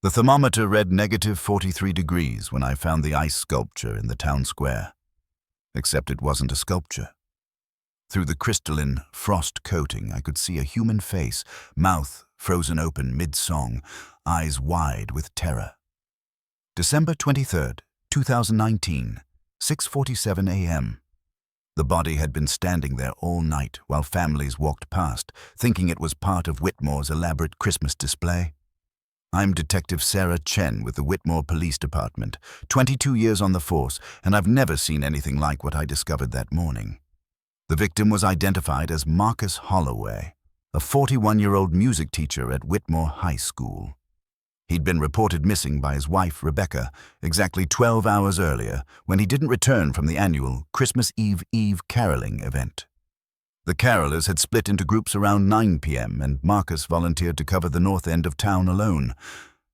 The thermometer read -43 degrees when I found the ice sculpture in the town square. Except it wasn't a sculpture. Through the crystalline frost coating, I could see a human face, mouth frozen open mid-song, eyes wide with terror. December 23rd, 2019, 6:47 a.m. The body had been standing there all night while families walked past, thinking it was part of Whitmore's elaborate Christmas display. I'm Detective Sarah Chen with the Whitmore Police Department, 22 years on the force, and I've never seen anything like what I discovered that morning. The victim was identified as Marcus Holloway, a 41-year-old music teacher at Whitmore High School. He'd been reported missing by his wife, Rebecca, exactly 12 hours earlier when he didn't return from the annual Christmas Eve caroling event. The carolers had split into groups around 9 p.m. and Marcus volunteered to cover the north end of town alone.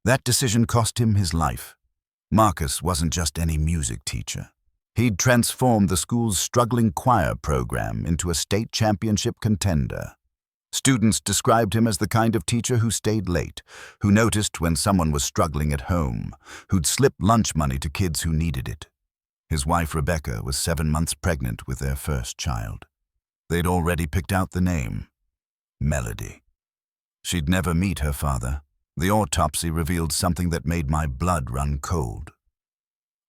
That decision cost him his life. Marcus wasn't just any music teacher. He'd transformed the school's struggling choir program into a state championship contender. Students described him as the kind of teacher who stayed late, who noticed when someone was struggling at home, who'd slip lunch money to kids who needed it. His wife, Rebecca, was 7 months pregnant with their first child. They'd already picked out the name, Melody. She'd never meet her father. The autopsy revealed something that made my blood run cold.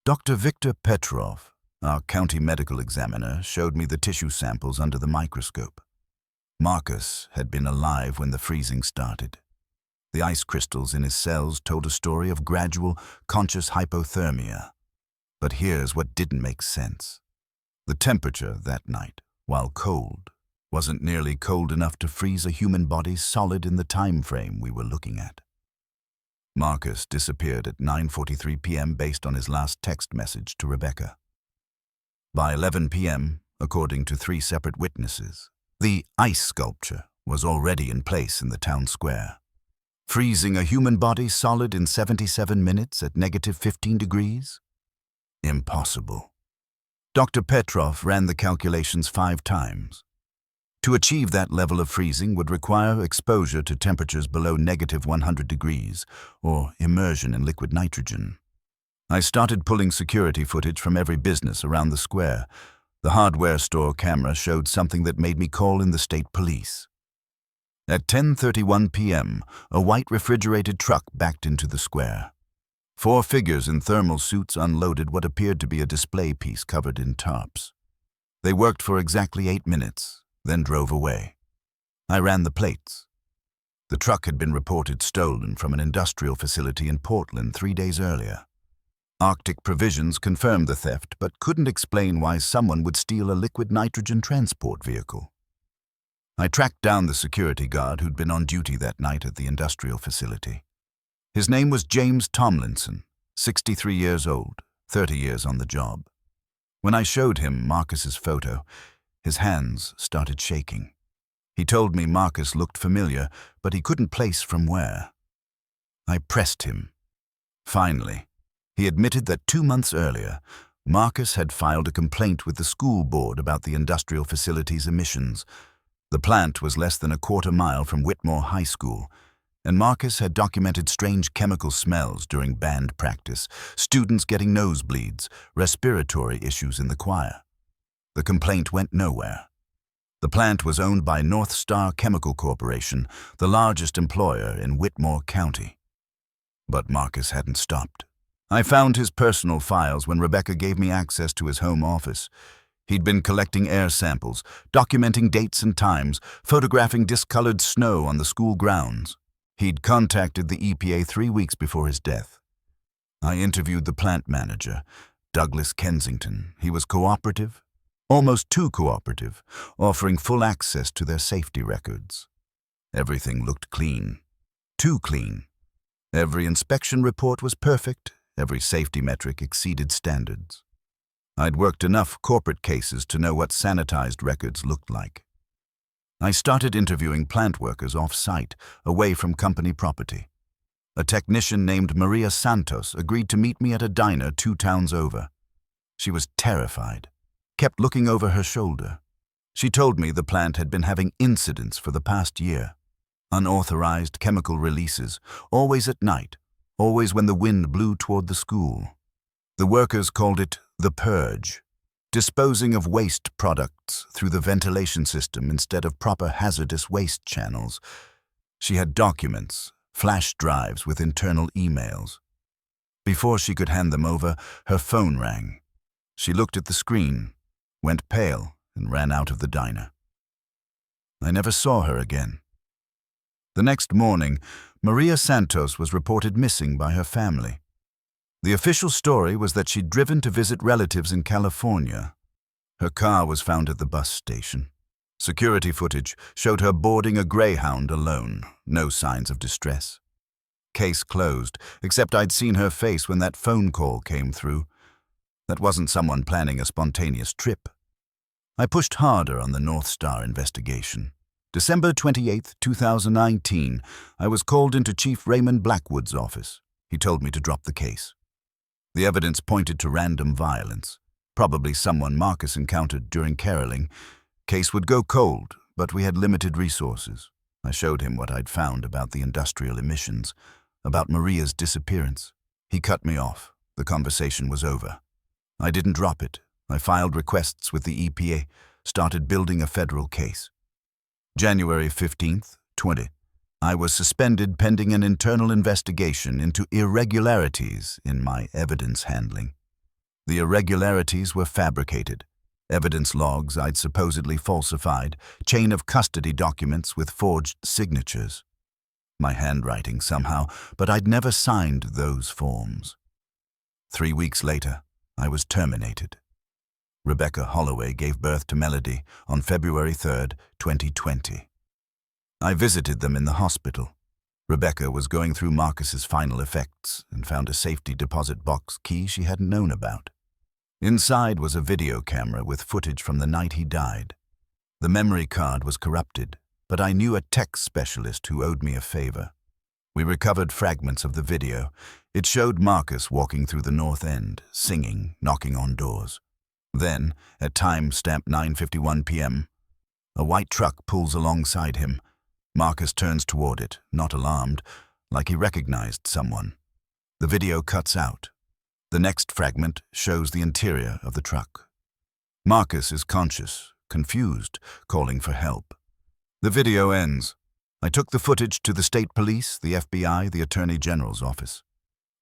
Dr. Victor Petrov, our county medical examiner, showed me the tissue samples under the microscope. Marcus had been alive when the freezing started. The ice crystals in his cells told a story of gradual, conscious hypothermia. But here's what didn't make sense. The temperature that night, while cold, wasn't nearly cold enough to freeze a human body solid in the time frame we were looking at. Marcus disappeared at 9:43 p.m. based on his last text message to Rebecca. By 11 p.m., according to 3 separate witnesses, the ice sculpture was already in place in the town square. Freezing a human body solid in 77 minutes at -15 degrees? Impossible. Dr. Petrov ran the calculations 5 times. To achieve that level of freezing would require exposure to temperatures below -100 degrees, or immersion in liquid nitrogen. I started pulling security footage from every business around the square. The hardware store camera showed something that made me call in the state police. At 10:31 p.m., a white refrigerated truck backed into the square. 4 figures in thermal suits unloaded what appeared to be a display piece covered in tarps. They worked for exactly 8 minutes, then drove away. I ran the plates. The truck had been reported stolen from an industrial facility in Portland 3 days earlier. Arctic Provisions confirmed the theft, but couldn't explain why someone would steal a liquid nitrogen transport vehicle. I tracked down the security guard who'd been on duty that night at the industrial facility. His name was James Tomlinson, 63 years old, 30 years on the job. When I showed him Marcus's photo, his hands started shaking. He told me Marcus looked familiar, but he couldn't place from where. I pressed him. Finally, he admitted that 2 months earlier, Marcus had filed a complaint with the school board about the industrial facility's emissions. The plant was less than a quarter mile from Whitmore High School, and Marcus had documented strange chemical smells during band practice, students getting nosebleeds, respiratory issues in the choir. The complaint went nowhere. The plant was owned by North Star Chemical Corporation, the largest employer in Whitmore County. But Marcus hadn't stopped. I found his personal files when Rebecca gave me access to his home office. He'd been collecting air samples, documenting dates and times, photographing discolored snow on the school grounds. He'd contacted the EPA 3 weeks before his death. I interviewed the plant manager, Douglas Kensington. He was cooperative, almost too cooperative, offering full access to their safety records. Everything looked clean. Too clean. Every inspection report was perfect. Every safety metric exceeded standards. I'd worked enough corporate cases to know what sanitized records looked like. I started interviewing plant workers off-site, away from company property. A technician named Maria Santos agreed to meet me at a diner 2 towns over. She was terrified, kept looking over her shoulder. She told me the plant had been having incidents for the past year. Unauthorized chemical releases, always at night, always when the wind blew toward the school. The workers called it the purge, disposing of waste products through the ventilation system instead of proper hazardous waste channels. She had documents, flash drives with internal emails. Before she could hand them over, her phone rang. She looked at the screen, went pale, and ran out of the diner. I never saw her again. The next morning, Maria Santos was reported missing by her family. The official story was that she'd driven to visit relatives in California. Her car was found at the bus station. Security footage showed her boarding a Greyhound alone, no signs of distress. Case closed, except I'd seen her face when that phone call came through. That wasn't someone planning a spontaneous trip. I pushed harder on the North Star investigation. December 28, 2019, I was called into Chief Raymond Blackwood's office. He told me to drop the case. The evidence pointed to random violence, probably someone Marcus encountered during caroling. Case would go cold, but we had limited resources. I showed him what I'd found about the industrial emissions, about Maria's disappearance. He cut me off. The conversation was over. I didn't drop it. I filed requests with the EPA, started building a federal case. January 15th, 20. I was suspended pending an internal investigation into irregularities in my evidence handling. The irregularities were fabricated. Evidence logs I'd supposedly falsified, chain of custody documents with forged signatures. My handwriting somehow, but I'd never signed those forms. 3 weeks later, I was terminated. Rebecca Holloway gave birth to Melody on February 3rd, 2020. I visited them in the hospital. Rebecca was going through Marcus's final effects and found a safety deposit box key she hadn't known about. Inside was a video camera with footage from the night he died. The memory card was corrupted, but I knew a tech specialist who owed me a favor. We recovered fragments of the video. It showed Marcus walking through the North End, singing, knocking on doors. Then, at time-stamped 9:51 p.m., a white truck pulls alongside him. Marcus turns toward it, not alarmed, like he recognized someone. The video cuts out. The next fragment shows the interior of the truck. Marcus is conscious, confused, calling for help. The video ends. I took the footage to the state police, the FBI, the Attorney General's office.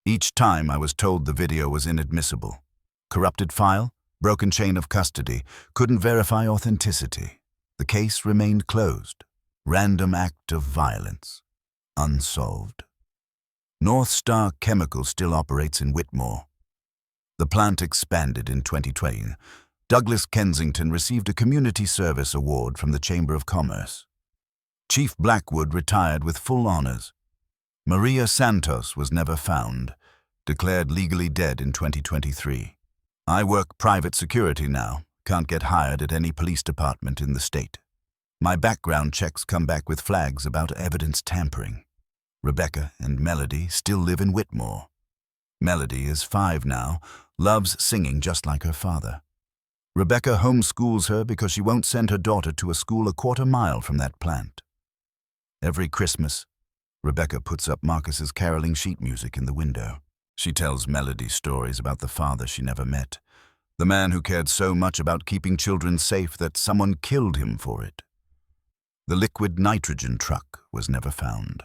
Each time I was told the video was inadmissible. Corrupted file, broken chain of custody, couldn't verify authenticity. The case remained closed. Random act of violence. Unsolved. North Star Chemical still operates in Whitmore. The plant expanded in 2020. Douglas Kensington received a Community Service Award from the Chamber of Commerce. Chief Blackwood retired with full honors. Maria Santos was never found, declared legally dead in 2023. I work private security now, can't get hired at any police department in the state. My background checks come back with flags about evidence tampering. Rebecca and Melody still live in Whitmore. Melody is 5 now, loves singing just like her father. Rebecca homeschools her because she won't send her daughter to a school a quarter mile from that plant. Every Christmas, Rebecca puts up Marcus's caroling sheet music in the window. She tells Melody stories about the father she never met, the man who cared so much about keeping children safe that someone killed him for it. The liquid nitrogen truck was never found.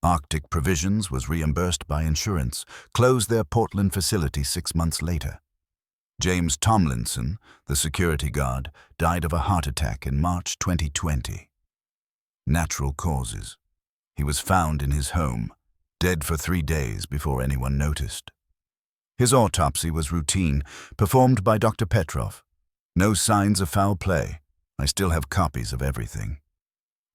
Arctic Provisions was reimbursed by insurance, closed their Portland facility 6 months later. James Tomlinson, the security guard, died of a heart attack in March 2020. Natural causes. He was found in his home, dead for 3 days before anyone noticed. His autopsy was routine, performed by Dr. Petrov. No signs of foul play. I still have copies of everything.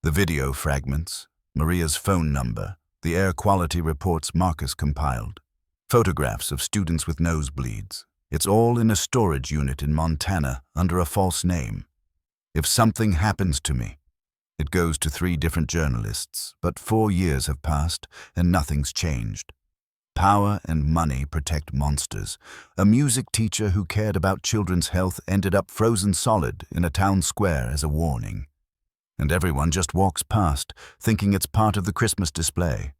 The video fragments, Maria's phone number, the air quality reports Marcus compiled, photographs of students with nosebleeds. It's all in a storage unit in Montana under a false name. If something happens to me, it goes to 3 different journalists, but 4 years have passed and nothing's changed. Power and money protect monsters. A music teacher who cared about children's health ended up frozen solid in a town square as a warning. And everyone just walks past, thinking it's part of the Christmas display.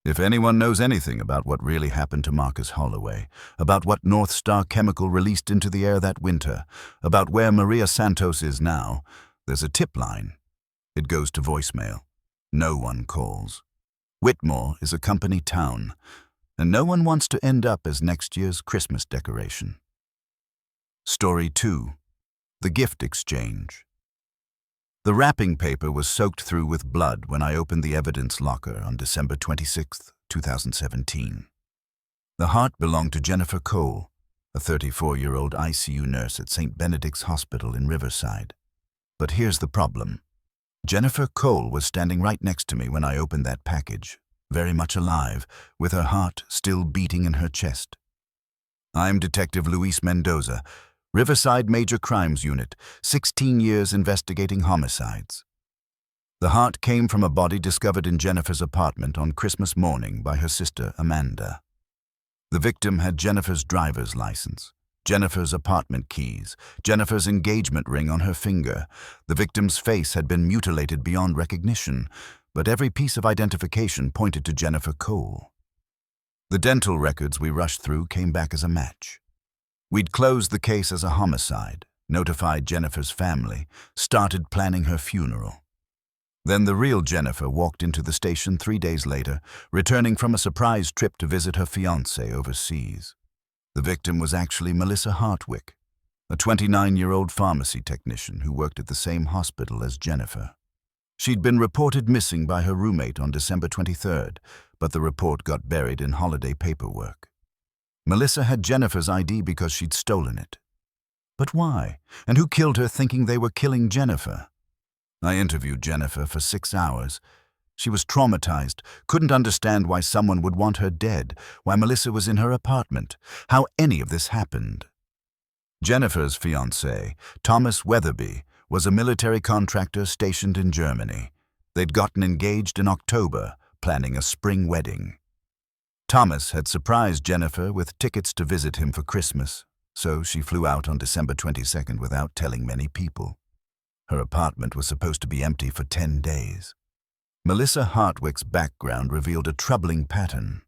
If anyone knows anything about what really happened to Marcus Holloway, about what North Star chemical released into the air that winter, about where Maria Santos is now, there's a tip line. It goes to voicemail. No one calls. Whitmore is a company town, and no one wants to end up as next year's Christmas decoration. Story 2. The Gift Exchange. The wrapping paper was soaked through with blood when I opened the evidence locker on December 26, 2017. The heart belonged to Jennifer Cole, a 34-year-old ICU nurse at St. Benedict's Hospital in Riverside. But here's the problem. Jennifer Cole was standing right next to me when I opened that package, very much alive, with her heart still beating in her chest. I'm Detective Luis Mendoza, Riverside Major Crimes Unit, 16 years investigating homicides. The heart came from a body discovered in Jennifer's apartment on Christmas morning by her sister Amanda. The victim had Jennifer's driver's license, Jennifer's apartment keys, Jennifer's engagement ring on her finger. The victim's face had been mutilated beyond recognition, but every piece of identification pointed to Jennifer Cole. The dental records we rushed through came back as a match. We'd closed the case as a homicide, notified Jennifer's family, started planning her funeral. Then the real Jennifer walked into the station 3 days later, returning from a surprise trip to visit her fiancé overseas. The victim was actually Melissa Hartwick, a 29-year-old pharmacy technician who worked at the same hospital as Jennifer. She'd been reported missing by her roommate on December 23rd, but the report got buried in holiday paperwork. Melissa had Jennifer's ID because she'd stolen it. But why? And who killed her thinking they were killing Jennifer? I interviewed Jennifer for 6 hours. She was traumatized, couldn't understand why someone would want her dead, why Melissa was in her apartment, how any of this happened. Jennifer's fiancé, Thomas Weatherby, was a military contractor stationed in Germany. They'd gotten engaged in October, planning a spring wedding. Thomas had surprised Jennifer with tickets to visit him for Christmas, so she flew out on December 22nd without telling many people. Her apartment was supposed to be empty for 10 days. Melissa Hartwick's background revealed a troubling pattern.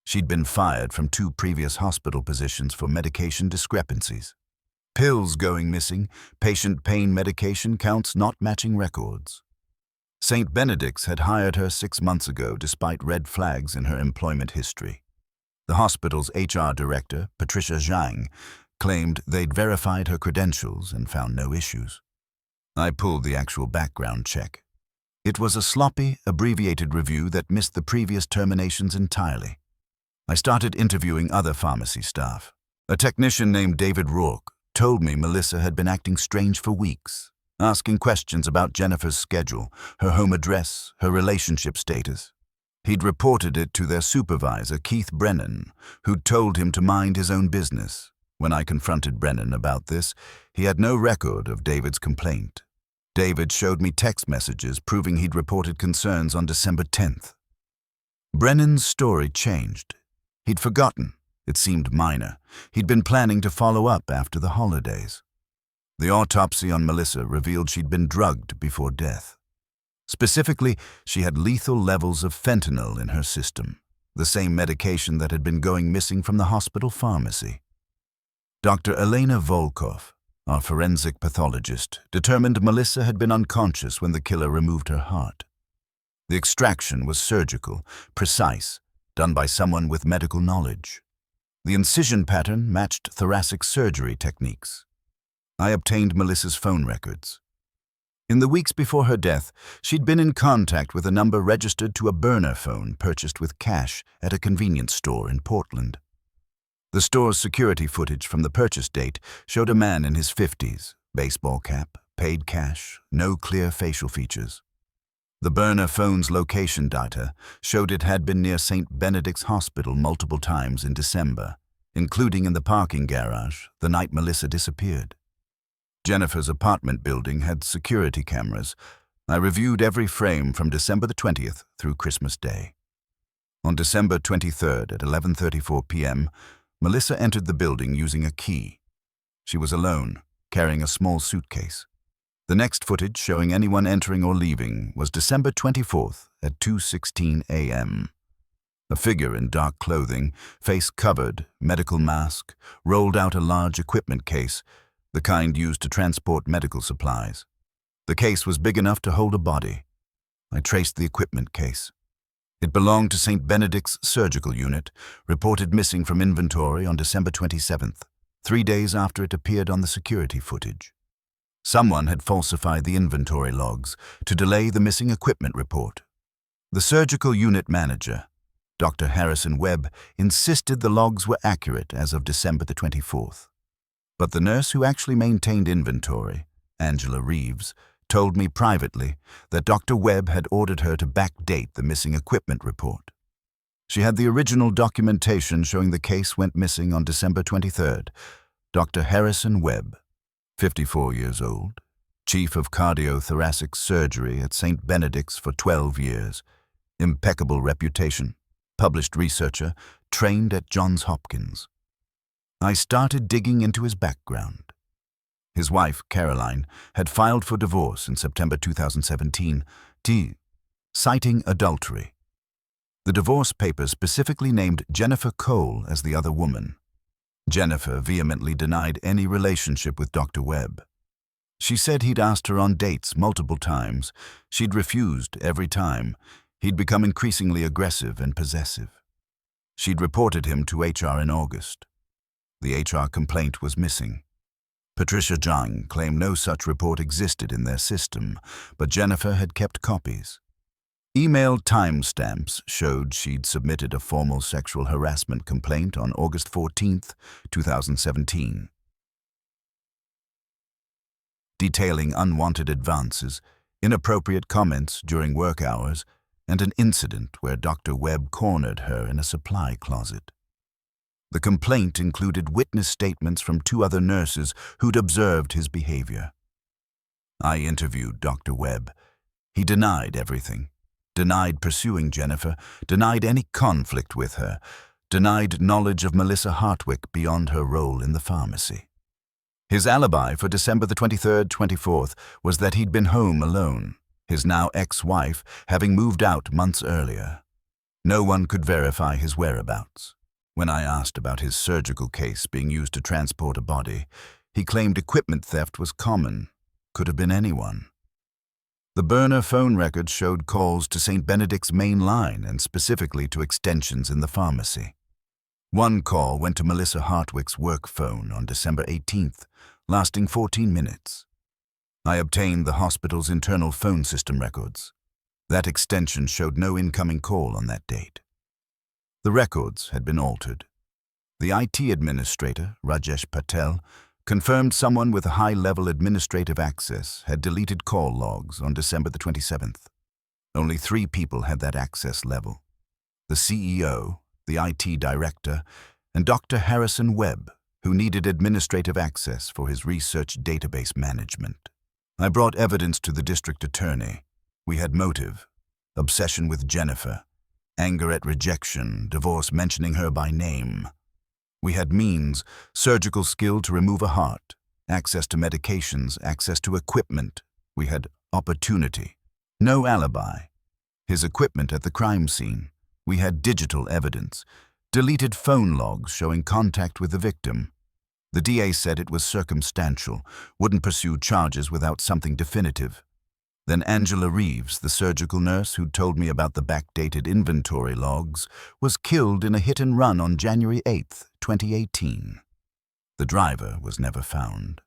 She'd been fired from 2 previous hospital positions for medication discrepancies. Pills going missing, patient pain medication counts not matching records. St. Benedict's had hired her 6 months ago despite red flags in her employment history. The hospital's HR director, Patricia Zhang, claimed they'd verified her credentials and found no issues. I pulled the actual background check. It was a sloppy, abbreviated review that missed the previous terminations entirely. I started interviewing other pharmacy staff. A technician named David Rourke told me Melissa had been acting strange for weeks, asking questions about Jennifer's schedule, her home address, her relationship status. He'd reported it to their supervisor, Keith Brennan, who'd told him to mind his own business. When I confronted Brennan about this, he had no record of David's complaint. David showed me text messages proving he'd reported concerns on December 10th. Brennan's story changed. He'd forgotten. It seemed minor. He'd been planning to follow up after the holidays. The autopsy on Melissa revealed she'd been drugged before death. Specifically, she had lethal levels of fentanyl in her system, the same medication that had been going missing from the hospital pharmacy. Dr. Elena Volkov, our forensic pathologist, determined Melissa had been unconscious when the killer removed her heart. The extraction was surgical, precise, done by someone with medical knowledge. The incision pattern matched thoracic surgery techniques. I obtained Melissa's phone records. In the weeks before her death, she'd been in contact with a number registered to a burner phone purchased with cash at a convenience store in Portland. The store's security footage from the purchase date showed a man in his 50s, baseball cap, paid cash, no clear facial features. The burner phone's location data showed it had been near St. Benedict's Hospital multiple times in December, including in the parking garage the night Melissa disappeared. Jennifer's apartment building had security cameras. I reviewed every frame from December the 20th through Christmas Day. On December 23rd at 11:34 p.m., Melissa entered the building using a key. She was alone, carrying a small suitcase. The next footage showing anyone entering or leaving was December 24th at 2:16 a.m. A figure in dark clothing, face covered, medical mask, rolled out a large equipment case, the kind used to transport medical supplies. The case was big enough to hold a body. I traced the equipment case. It belonged to St. Benedict's surgical unit, reported missing from inventory on December 27th, 3 days after it appeared on the security footage. Someone had falsified the inventory logs to delay the missing equipment report. The surgical unit manager, Dr. Harrison Webb, insisted the logs were accurate as of December the 24th. But the nurse who actually maintained inventory, Angela Reeves, told me privately that Dr. Webb had ordered her to backdate the missing equipment report. She had the original documentation showing the case went missing on December 23rd. Dr. Harrison Webb, 54 years old, chief of cardiothoracic surgery at St. Benedict's for 12 years, impeccable reputation, published researcher, trained at Johns Hopkins. I started digging into his background. His wife, Caroline, had filed for divorce in September 2017, citing adultery. The divorce papers specifically named Jennifer Cole as the other woman. Jennifer vehemently denied any relationship with Dr. Webb. She said he'd asked her on dates multiple times. She'd refused every time. He'd become increasingly aggressive and possessive. She'd reported him to HR in August. The HR complaint was missing. Patricia Zhang claimed no such report existed in their system, but Jennifer had kept copies. Email timestamps showed she'd submitted a formal sexual harassment complaint on August 14, 2017, detailing unwanted advances, inappropriate comments during work hours, and an incident where Dr. Webb cornered her in a supply closet. The complaint included witness statements from 2 other nurses who'd observed his behavior. I interviewed Dr. Webb. He denied everything, denied pursuing Jennifer, denied any conflict with her, denied knowledge of Melissa Hartwick beyond her role in the pharmacy. His alibi for December the 23rd, 24th was that he'd been home alone, his now ex-wife having moved out months earlier. No one could verify his whereabouts. When I asked about his surgical case being used to transport a body, he claimed equipment theft was common, could have been anyone. The burner phone records showed calls to St. Benedict's main line and specifically to extensions in the pharmacy. One call went to Melissa Hartwick's work phone on December 18th, lasting 14 minutes. I obtained the hospital's internal phone system records. That extension showed no incoming call on that date. The records had been altered. The IT administrator, Rajesh Patel, confirmed someone with a high-level administrative access had deleted call logs on December the 27th. Only 3 people had that access level: the CEO, the IT director, and Dr. Harrison Webb, who needed administrative access for his research database management. I brought evidence to the district attorney. We had motive, obsession with Jennifer, anger at rejection, divorce mentioning her by name. We had means, surgical skill to remove a heart, access to medications, access to equipment. We had opportunity. No alibi. His equipment at the crime scene. We had digital evidence, deleted phone logs showing contact with the victim. The DA said it was circumstantial, wouldn't pursue charges without something definitive. Then Angela Reeves, the surgical nurse who'd told me about the backdated inventory logs, was killed in a hit-and-run on January 8, 2018. The driver was never found.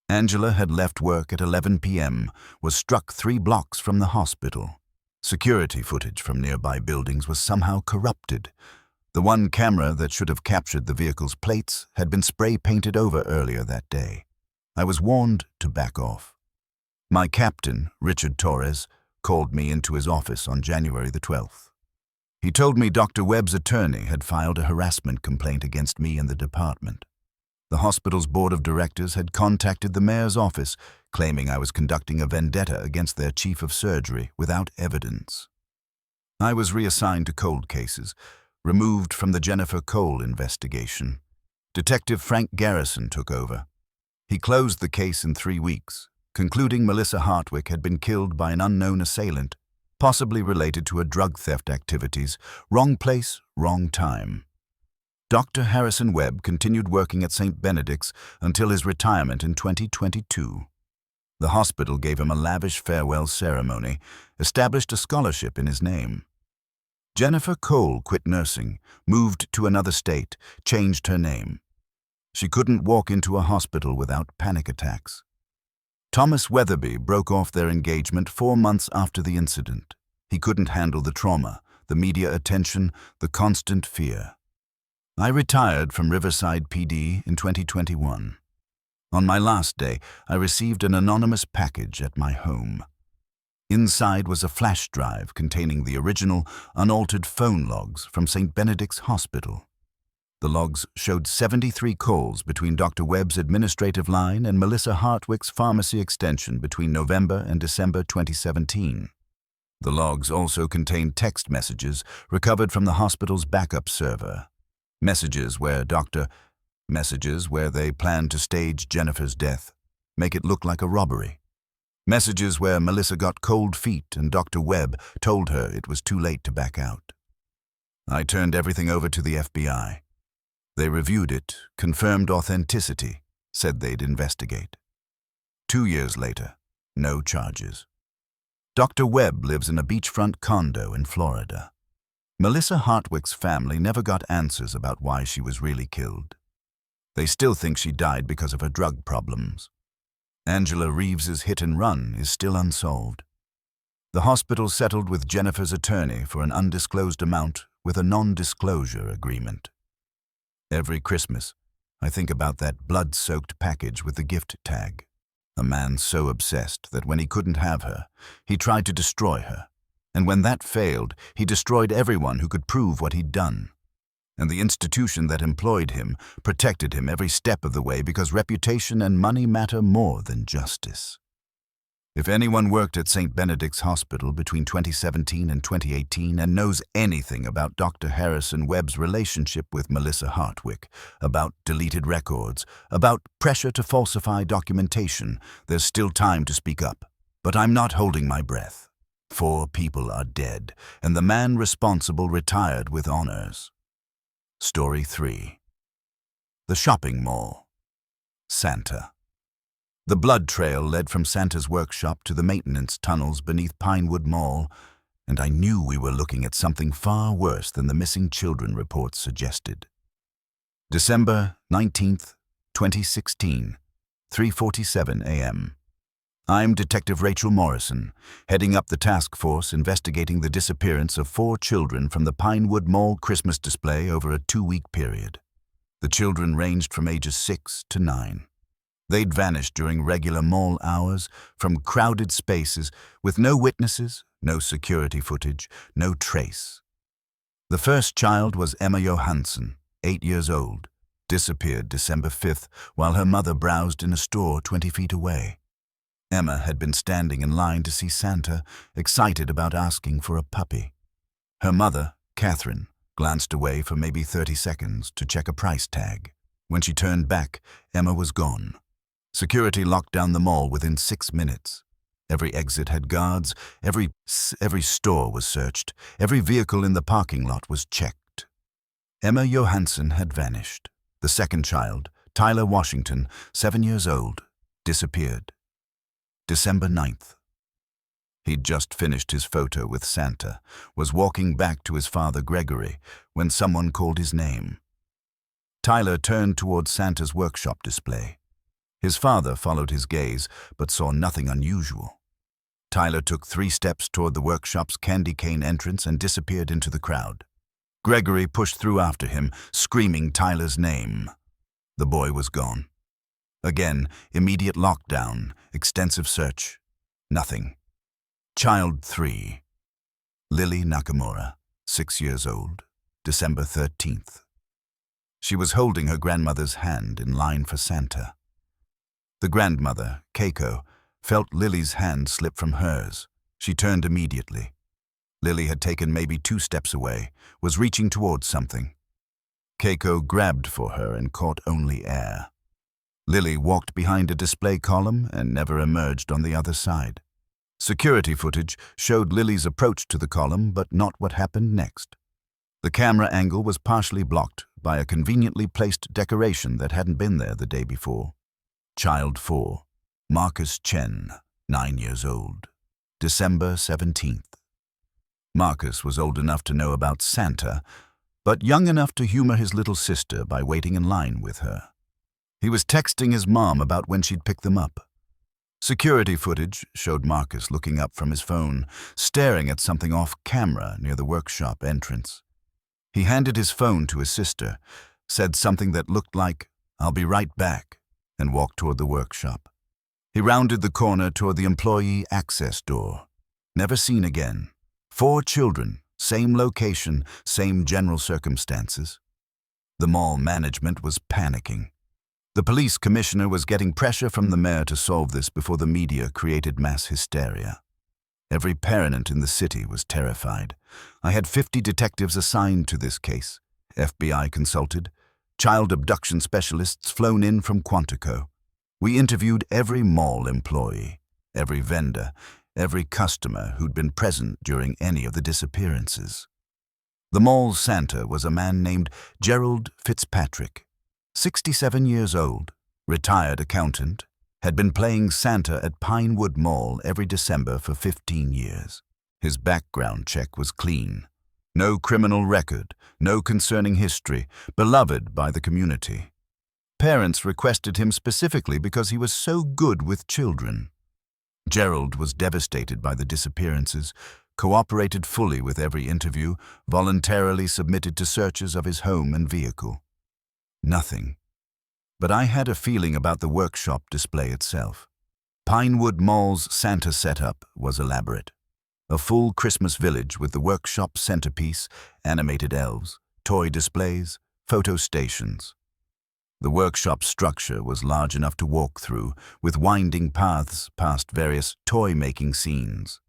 Angela had left work at 11 p.m., was struck 3 blocks from the hospital. Security footage from nearby buildings was somehow corrupted. The one camera that should have captured the vehicle's plates had been spray-painted over earlier that day. I was warned to back off. My captain, Richard Torres, called me into his office on January the 12th. He told me Dr. Webb's attorney had filed a harassment complaint against me and the department. The hospital's board of directors had contacted the mayor's office, claiming I was conducting a vendetta against their chief of surgery without evidence. I was reassigned to cold cases, removed from the Jennifer Cole investigation. Detective Frank Garrison took over. He closed the case in 3 weeks, concluding Melissa Hartwick had been killed by an unknown assailant, possibly related to a drug theft activities. Wrong place, wrong time. Dr. Harrison Webb continued working at St. Benedict's until his retirement in 2022. The hospital gave him a lavish farewell ceremony, established a scholarship in his name. Jennifer Cole quit nursing, moved to another state, changed her name. She couldn't walk into a hospital without panic attacks. Thomas Weatherby broke off their engagement 4 months after the incident. He couldn't handle the trauma, the media attention, the constant fear. I retired from Riverside PD in 2021. On my last day, I received an anonymous package at my home. Inside was a flash drive containing the original, unaltered phone logs from St. Benedict's Hospital. The logs showed 73 calls between Dr. Webb's administrative line and Melissa Hartwick's pharmacy extension between November and December 2017. The logs also contained text messages recovered from the hospital's backup server. Messages where they planned to stage Jennifer's death, make it look like a robbery. Messages where Melissa got cold feet and Dr. Webb told her it was too late to back out. I turned everything over to the FBI. They reviewed it, confirmed authenticity, said they'd investigate. 2 years later, no charges. Dr. Webb lives in a beachfront condo in Florida. Melissa Hartwick's family never got answers about why she was really killed. They still think she died because of her drug problems. Angela Reeves's hit and run is still unsolved. The hospital settled with Jennifer's attorney for an undisclosed amount with a non-disclosure agreement. Every Christmas, I think about that blood-soaked package with the gift tag. A man so obsessed that when he couldn't have her, he tried to destroy her. And when that failed, he destroyed everyone who could prove what he'd done. And the institution that employed him protected him every step of the way because reputation and money matter more than justice. If anyone worked at St. Benedict's Hospital between 2017 and 2018 and knows anything about Dr. Harrison Webb's relationship with Melissa Hartwick, about deleted records, about pressure to falsify documentation, there's still time to speak up. But I'm not holding my breath. 4 people are dead, and the man responsible retired with honors. Story 3. The shopping mall. Santa. The blood trail led from Santa's workshop to the maintenance tunnels beneath Pinewood Mall, and I knew we were looking at something far worse than the missing children report suggested. December 19th, 2016, 3:47 a.m. I'm Detective Rachel Morrison, heading up the task force investigating the disappearance of 4 children from the Pinewood Mall Christmas display over a 2-week period. The children ranged from ages 6 to 9. They'd vanished during regular mall hours from crowded spaces with no witnesses, no security footage, no trace. The first child was Emma Johansson, 8 years old, disappeared December 5th while her mother browsed in a store 20 feet away. Emma had been standing in line to see Santa, excited about asking for a puppy. Her mother, Catherine, glanced away for maybe 30 seconds to check a price tag. When she turned back, Emma was gone. Security locked down the mall within 6 minutes. Every exit had guards, every store was searched, every vehicle in the parking lot was checked. Emma Johansson had vanished. The second child, Tyler Washington, 7 years old, disappeared. December 9th. He'd just finished his photo with Santa, was walking back to his father Gregory, when someone called his name. Tyler turned towards Santa's workshop display. His father followed his gaze, but saw nothing unusual. Tyler took 3 steps toward the workshop's candy cane entrance and disappeared into the crowd. Gregory pushed through after him, screaming Tyler's name. The boy was gone. Again, immediate lockdown, extensive search. Nothing. Child 3. Lily Nakamura, 6 years old, December 13th. She was holding her grandmother's hand in line for Santa. The grandmother, Keiko, felt Lily's hand slip from hers. She turned immediately. Lily had taken maybe 2 steps away, was reaching towards something. Keiko grabbed for her and caught only air. Lily walked behind a display column and never emerged on the other side. Security footage showed Lily's approach to the column, but not what happened next. The camera angle was partially blocked by a conveniently placed decoration that hadn't been there the day before. Child 4, Marcus Chen, 9 years old. December 17th. Marcus was old enough to know about Santa, but young enough to humor his little sister by waiting in line with her. He was texting his mom about when she'd pick them up. Security footage showed Marcus looking up from his phone, staring at something off camera near the workshop entrance. He handed his phone to his sister, said something that looked like, "I'll be right back," and walked toward the workshop. He rounded the corner toward the employee access door. Never seen again. 4 children, same location, same general circumstances. The mall management was panicking. The police commissioner was getting pressure from the mayor to solve this before the media created mass hysteria. Every parent in the city was terrified. I had 50 detectives assigned to this case, FBI consulted, child abduction specialists flown in from Quantico. We interviewed every mall employee, every vendor, every customer who'd been present during any of the disappearances. The mall's Santa was a man named Gerald Fitzpatrick, 67 years old, retired accountant, had been playing Santa at Pinewood Mall every December for 15 years. His background check was clean. No criminal record, no concerning history, beloved by the community. Parents requested him specifically because he was so good with children. Gerald was devastated by the disappearances, cooperated fully with every interview, voluntarily submitted to searches of his home and vehicle. Nothing. But I had a feeling about the workshop display itself. Pinewood Mall's Santa setup was elaborate. A full Christmas village with the workshop centerpiece, animated elves, toy displays, photo stations. The workshop structure was large enough to walk through, with winding paths past various toy-making scenes.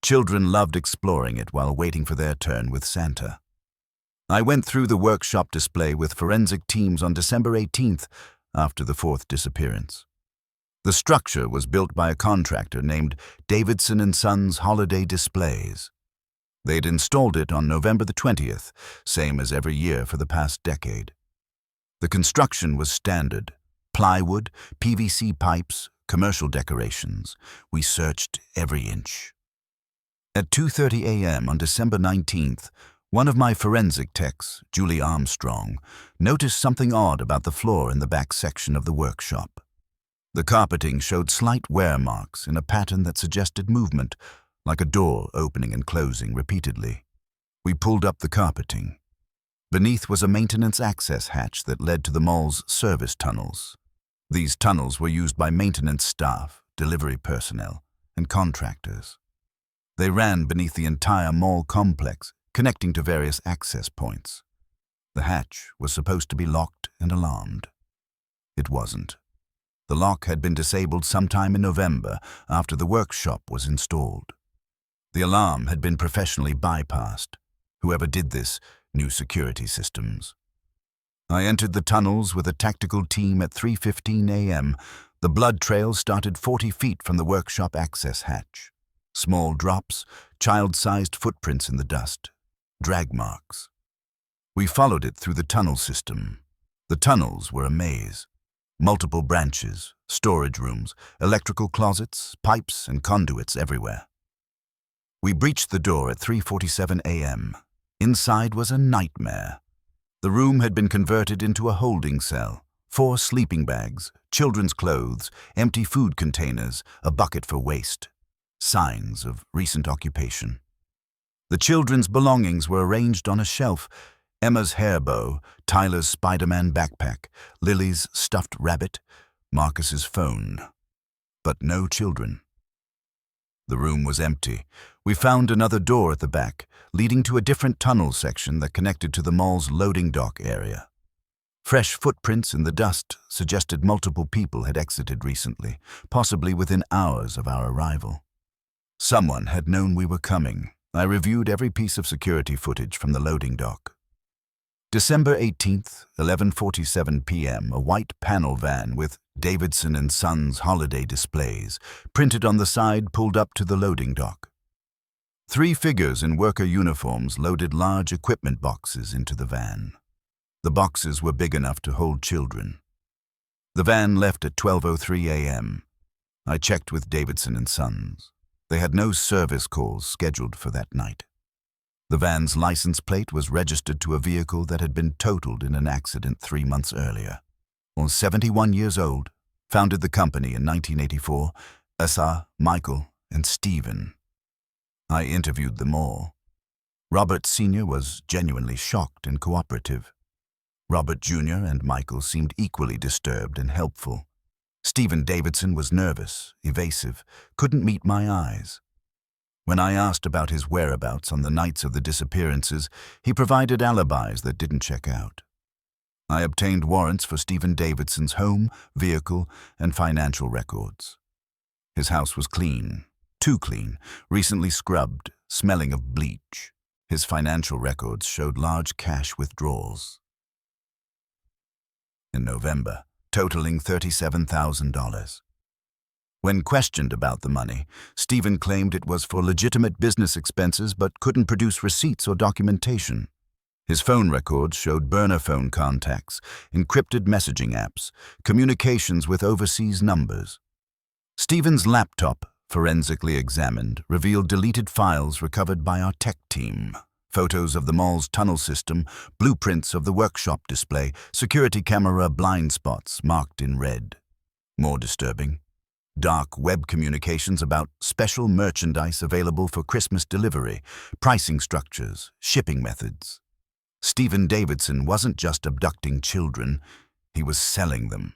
Children loved exploring it while waiting for their turn with Santa. I went through the workshop display with forensic teams on December 18th, after the 4th disappearance. The structure was built by a contractor named Davidson & Sons Holiday Displays. They'd installed it on November the 20th, same as every year for the past decade. The construction was standard: plywood, PVC pipes, commercial decorations. We searched every inch. At 2:30 a.m. on December 19th, one of my forensic techs, Julie Armstrong, noticed something odd about the floor in the back section of the workshop. The carpeting showed slight wear marks in a pattern that suggested movement, like a door opening and closing repeatedly. We pulled up the carpeting. Beneath was a maintenance access hatch that led to the mall's service tunnels. These tunnels were used by maintenance staff, delivery personnel, and contractors. They ran beneath the entire mall complex, connecting to various access points. The hatch was supposed to be locked and alarmed. It wasn't. The lock had been disabled sometime in November after the workshop was installed. The alarm had been professionally bypassed. Whoever did this knew security systems. I entered the tunnels with a tactical team at 3:15 a.m. The blood trail started 40 feet from the workshop access hatch. Small drops, child-sized footprints in the dust, drag marks. We followed it through the tunnel system. The tunnels were a maze. Multiple branches, storage rooms, electrical closets, pipes, and conduits everywhere. We breached the door at 3:47 a.m. Inside was a nightmare. The room had been converted into a holding cell. 4 sleeping bags, children's clothes, empty food containers, a bucket for waste. Signs of recent occupation. The children's belongings were arranged on a shelf: Emma's hair bow, Tyler's Spider-Man backpack, Lily's stuffed rabbit, Marcus's phone. But no children. The room was empty. We found another door at the back, leading to a different tunnel section that connected to the mall's loading dock area. Fresh footprints in the dust suggested multiple people had exited recently, possibly within hours of our arrival. Someone had known we were coming. I reviewed every piece of security footage from the loading dock. December 18th, 11:47 p.m., a white panel van with Davidson and Sons holiday displays, printed on the side pulled up to the loading dock. 3 figures in worker uniforms loaded large equipment boxes into the van. The boxes were big enough to hold children. The van left at 12:03 a.m. I checked with Davidson and Sons. They had no service calls scheduled for that night. The van's license plate was registered to a vehicle that had been totaled in an accident 3 months earlier. 71 years old, founded the company in 1984, Asa, Michael, and Stephen. I interviewed them all. Robert Sr. was genuinely shocked and cooperative. Robert Jr. and Michael seemed equally disturbed and helpful. Stephen Davidson was nervous, evasive, couldn't meet my eyes. When I asked about his whereabouts on the nights of the disappearances, he provided alibis that didn't check out. I obtained warrants for Stephen Davidson's home, vehicle, and financial records. His house was clean, too clean, recently scrubbed, smelling of bleach. His financial records showed large cash withdrawals. In November, totaling $37,000. When questioned about the money, Stephen claimed it was for legitimate business expenses but couldn't produce receipts or documentation. His phone records showed burner phone contacts, encrypted messaging apps, communications with overseas numbers. Stephen's laptop, forensically examined, revealed deleted files recovered by our tech team. Photos of the mall's tunnel system, blueprints of the workshop display, security camera blind spots marked in red. More disturbing, dark web communications about special merchandise available for Christmas delivery, pricing structures, shipping methods. Stephen Davidson wasn't just abducting children, he was selling them.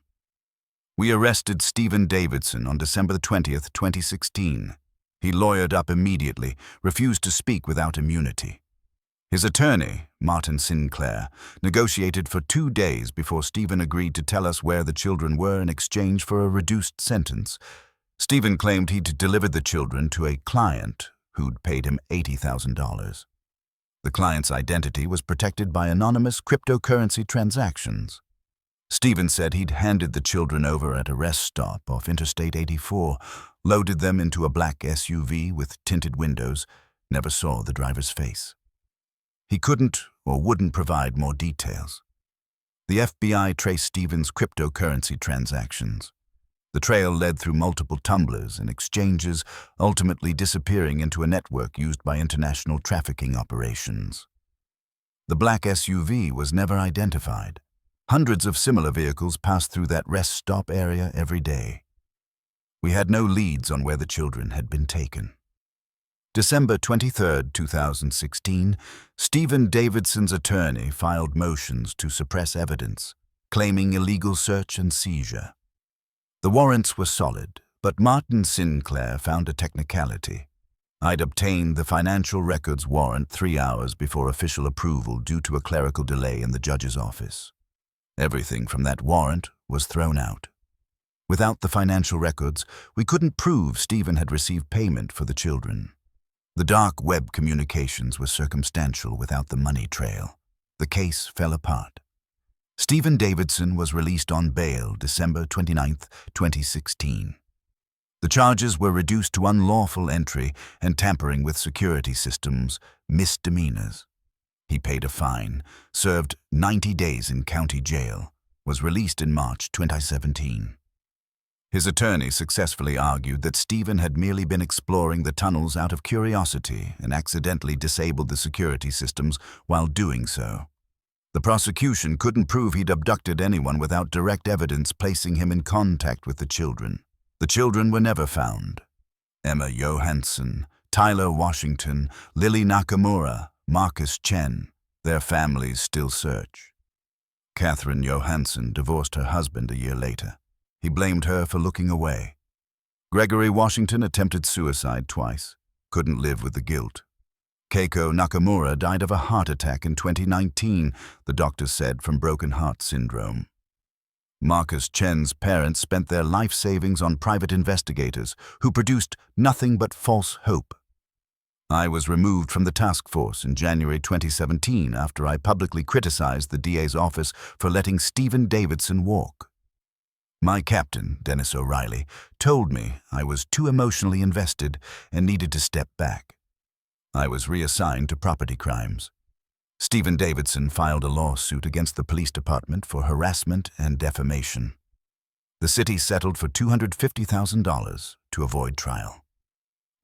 We arrested Stephen Davidson on December 20th, 2016. He lawyered up immediately, refused to speak without immunity. His attorney, Martin Sinclair, negotiated for 2 days before Stephen agreed to tell us where the children were in exchange for a reduced sentence. Stephen claimed he'd delivered the children to a client who'd paid him $80,000. The client's identity was protected by anonymous cryptocurrency transactions. Stephen said he'd handed the children over at a rest stop off Interstate 84, loaded them into a black SUV with tinted windows, never saw the driver's face. He couldn't or wouldn't provide more details. The FBI traced Stephen's cryptocurrency transactions. The trail led through multiple tumblers and exchanges, ultimately disappearing into a network used by international trafficking operations. The black SUV was never identified. Hundreds of similar vehicles passed through that rest stop area every day. We had no leads on where the children had been taken. December 23, 2016, Stephen Davidson's attorney filed motions to suppress evidence, claiming illegal search and seizure. The warrants were solid, but Martin Sinclair found a technicality. I'd obtained the financial records warrant 3 hours before official approval due to a clerical delay in the judge's office. Everything from that warrant was thrown out. Without the financial records, we couldn't prove Stephen had received payment for the children. The dark web communications were circumstantial without the money trail. The case fell apart. Stephen Davidson was released on bail December 29, 2016. The charges were reduced to unlawful entry and tampering with security systems, misdemeanors. He paid a fine, served 90 days in county jail, was released in March 2017. His attorney successfully argued that Stephen had merely been exploring the tunnels out of curiosity and accidentally disabled the security systems while doing so. The prosecution couldn't prove he'd abducted anyone without direct evidence placing him in contact with the children. The children were never found. Emma Johansson, Tyler Washington, Lily Nakamura, Marcus Chen, their families still search. Catherine Johansson divorced her husband a year later. He blamed her for looking away. Gregory Washington attempted suicide twice, couldn't live with the guilt. Keiko Nakamura died of a heart attack in 2019, the doctors said, from broken heart syndrome. Marcus Chen's parents spent their life savings on private investigators who produced nothing but false hope. I was removed from the task force in January 2017 after I publicly criticized the DA's office for letting Stephen Davidson walk. My captain, Dennis O'Reilly, told me I was too emotionally invested and needed to step back. I was reassigned to property crimes. Stephen Davidson filed a lawsuit against the police department for harassment and defamation. The city settled for $250,000 to avoid trial.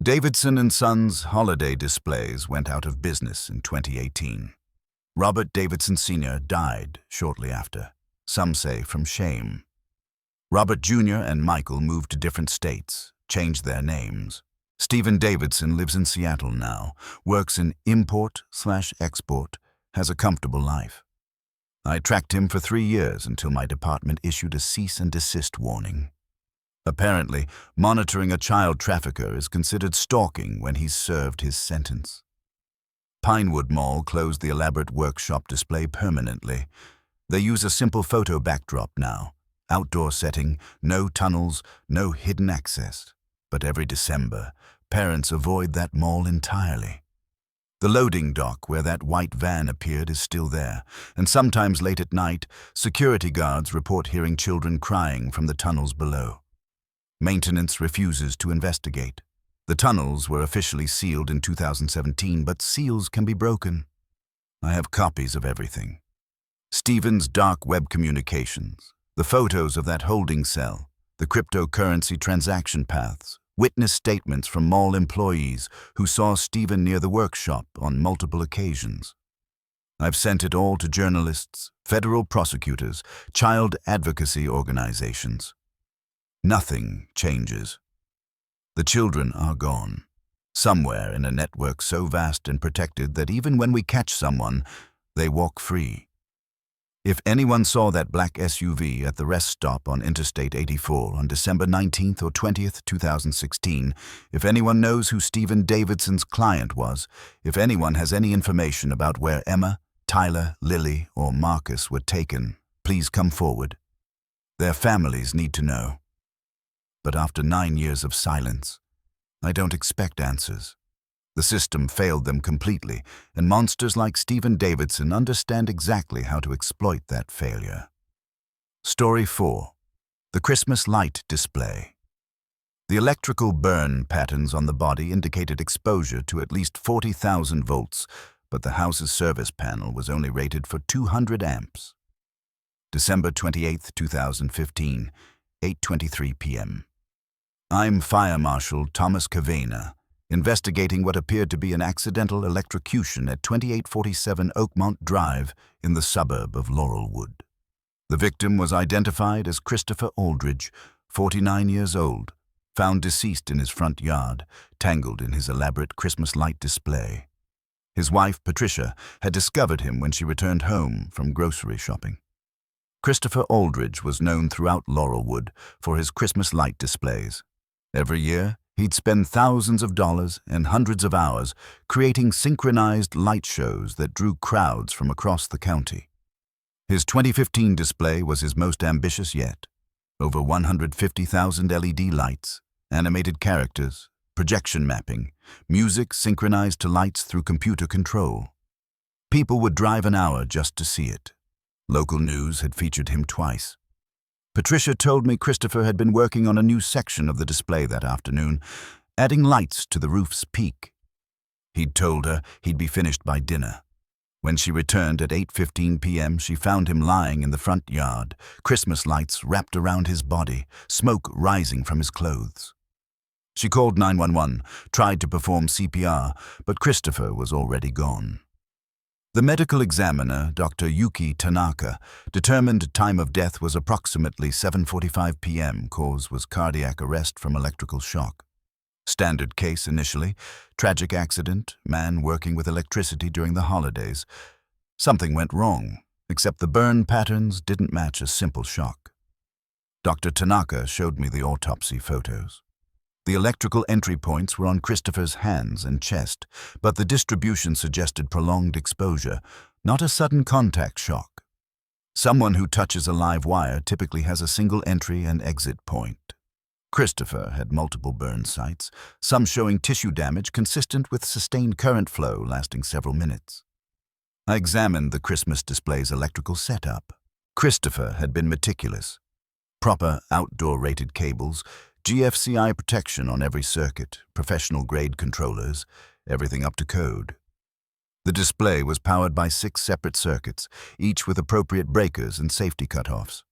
Davidson and Sons holiday displays went out of business in 2018. Robert Davidson Sr. died shortly after, some say from shame. Robert Jr. and Michael moved to different states, changed their names. Stephen Davidson lives in Seattle now, works in import/export, has a comfortable life. I tracked him for 3 years until my department issued a cease and desist warning. Apparently, monitoring a child trafficker is considered stalking when he's served his sentence. Pinewood Mall closed the elaborate workshop display permanently. They use a simple photo backdrop now. Outdoor setting, no tunnels, no hidden access. But every December, parents avoid that mall entirely. The loading dock where that white van appeared is still there, and sometimes late at night, security guards report hearing children crying from the tunnels below. Maintenance refuses to investigate. The tunnels were officially sealed in 2017, but seals can be broken. I have copies of everything. Stephen's dark web communications, the photos of that holding cell, the cryptocurrency transaction paths, witness statements from mall employees who saw Stephen near the workshop on multiple occasions. I've sent it all to journalists, federal prosecutors, child advocacy organizations. Nothing changes. The children are gone, somewhere in a network so vast and protected that even when we catch someone, they walk free. If anyone saw that black SUV at the rest stop on Interstate 84 on December 19th or 20th, 2016, if anyone knows who Stephen Davidson's client was, if anyone has any information about where Emma, Tyler, Lily, or Marcus were taken, please come forward. Their families need to know. But after 9 years of silence, I don't expect answers. The system failed them completely, and monsters like Stephen Davidson understand exactly how to exploit that failure. Story 4. The Christmas Light Display. The electrical burn patterns on the body indicated exposure to at least 40,000 volts, but the house's service panel was only rated for 200 amps. December 28, 2015, 8:23 p.m. I'm Fire Marshal Thomas Cavena, investigating what appeared to be an accidental electrocution at 2847 Oakmont Drive in the suburb of Laurelwood. The victim was identified as Christopher Aldridge, 49 years old, found deceased in his front yard, tangled in his elaborate Christmas light display. His wife, Patricia, had discovered him when she returned home from grocery shopping. Christopher Aldridge was known throughout Laurelwood for his Christmas light displays. Every year, he'd spend thousands of dollars and hundreds of hours creating synchronized light shows that drew crowds from across the county. His 2015 display was his most ambitious yet. Over 150,000 LED lights, animated characters, projection mapping, music synchronized to lights through computer control. People would drive an hour just to see it. Local news had featured him twice. Patricia told me Christopher had been working on a new section of the display that afternoon, adding lights to the roof's peak. He'd told her he'd be finished by dinner. When she returned at 8:15 p.m., she found him lying in the front yard, Christmas lights wrapped around his body, smoke rising from his clothes. She called 911, tried to perform CPR, but Christopher was already gone. The medical examiner, Dr. Yuki Tanaka, determined time of death was approximately 7:45 p.m. Cause was cardiac arrest from electrical shock. Standard case initially, tragic accident, man working with electricity during the holidays. Something went wrong, except the burn patterns didn't match a simple shock. Dr. Tanaka showed me the autopsy photos. The electrical entry points were on Christopher's hands and chest, but the distribution suggested prolonged exposure, not a sudden contact shock. Someone who touches a live wire typically has a single entry and exit point. Christopher had multiple burn sites, some showing tissue damage consistent with sustained current flow lasting several minutes. I examined the Christmas display's electrical setup. Christopher had been meticulous. Proper outdoor-rated cables, GFCI protection on every circuit, professional-grade controllers, everything up to code. The display was powered by 6 separate circuits, each with appropriate breakers and safety cutoffs.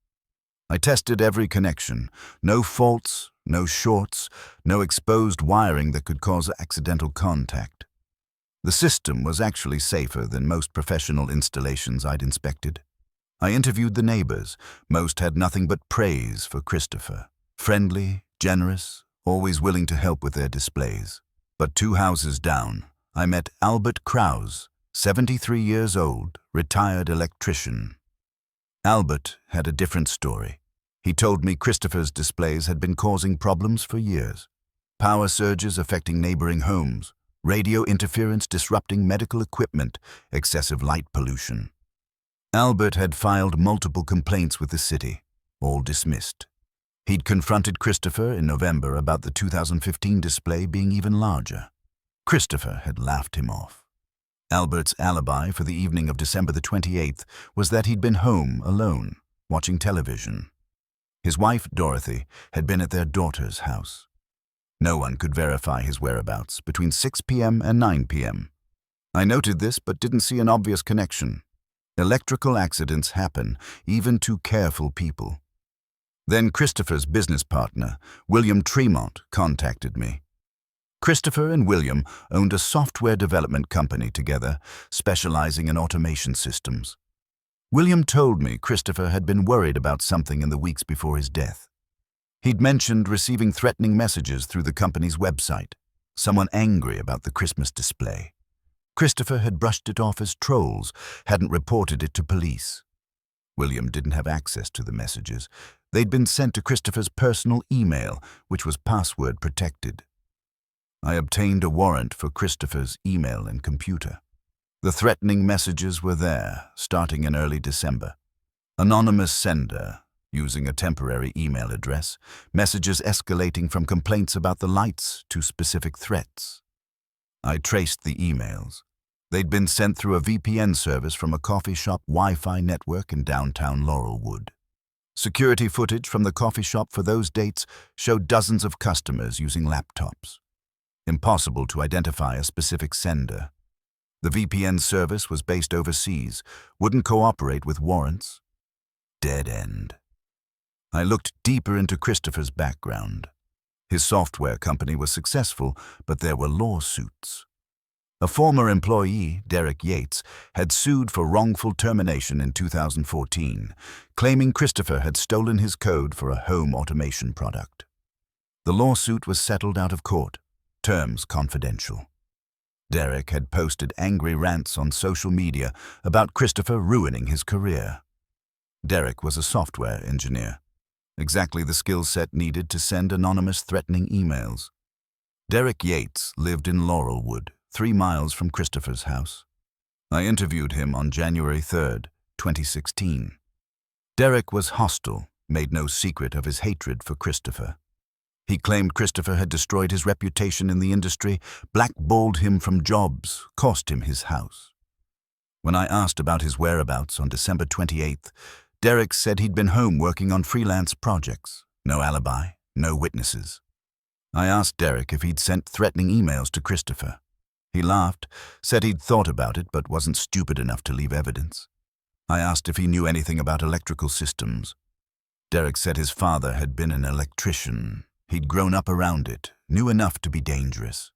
I tested every connection. No faults, no shorts, no exposed wiring that could cause accidental contact. The system was actually safer than most professional installations I'd inspected. I interviewed the neighbors. Most had nothing but praise for Christopher. Friendly, generous, always willing to help with their displays. But 2 houses down, I met Albert Krause, 73 years old, retired electrician. Albert had a different story. He told me Christopher's displays had been causing problems for years. Power surges affecting neighboring homes, radio interference disrupting medical equipment, excessive light pollution. Albert had filed multiple complaints with the city, all dismissed. He'd confronted Christopher in November about the 2015 display being even larger. Christopher had laughed him off. Albert's alibi for the evening of December the 28th was that he'd been home alone, watching television. His wife, Dorothy, had been at their daughter's house. No one could verify his whereabouts between 6 p.m. and 9 p.m. I noted this but didn't see an obvious connection. Electrical accidents happen, even to careful people. Then Christopher's business partner, William Tremont, contacted me. Christopher and William owned a software development company together, specializing in automation systems. William told me Christopher had been worried about something in the weeks before his death. He'd mentioned receiving threatening messages through the company's website, someone angry about the Christmas display. Christopher had brushed it off as trolls, hadn't reported it to police. William didn't have access to the messages. They'd been sent to Christopher's personal email, which was password protected. I obtained a warrant for Christopher's email and computer. The threatening messages were there, starting in early December. Anonymous sender, using a temporary email address, messages escalating from complaints about the lights to specific threats. I traced the emails. They'd been sent through a VPN service from a coffee shop Wi-Fi network in downtown Laurelwood. Security footage from the coffee shop for those dates showed dozens of customers using laptops. Impossible to identify a specific sender. The VPN service was based overseas, wouldn't cooperate with warrants. Dead end. I looked deeper into Christopher's background. His software company was successful, but there were lawsuits. A former employee, Derek Yates, had sued for wrongful termination in 2014, claiming Christopher had stolen his code for a home automation product. The lawsuit was settled out of court, terms confidential. Derek had posted angry rants on social media about Christopher ruining his career. Derek was a software engineer, exactly the skill set needed to send anonymous threatening emails. Derek Yates lived in Laurelwood, 3 miles from Christopher's house. I interviewed him on January 3rd, 2016. Derek was hostile, made no secret of his hatred for Christopher. He claimed Christopher had destroyed his reputation in the industry, blackballed him from jobs, cost him his house. When I asked about his whereabouts on December 28th, Derek said he'd been home working on freelance projects. No alibi, no witnesses. I asked Derek if he'd sent threatening emails to Christopher. He laughed, said he'd thought about it but wasn't stupid enough to leave evidence. I asked if he knew anything about electrical systems. Derek said his father had been an electrician. He'd grown up around it, knew enough to be dangerous.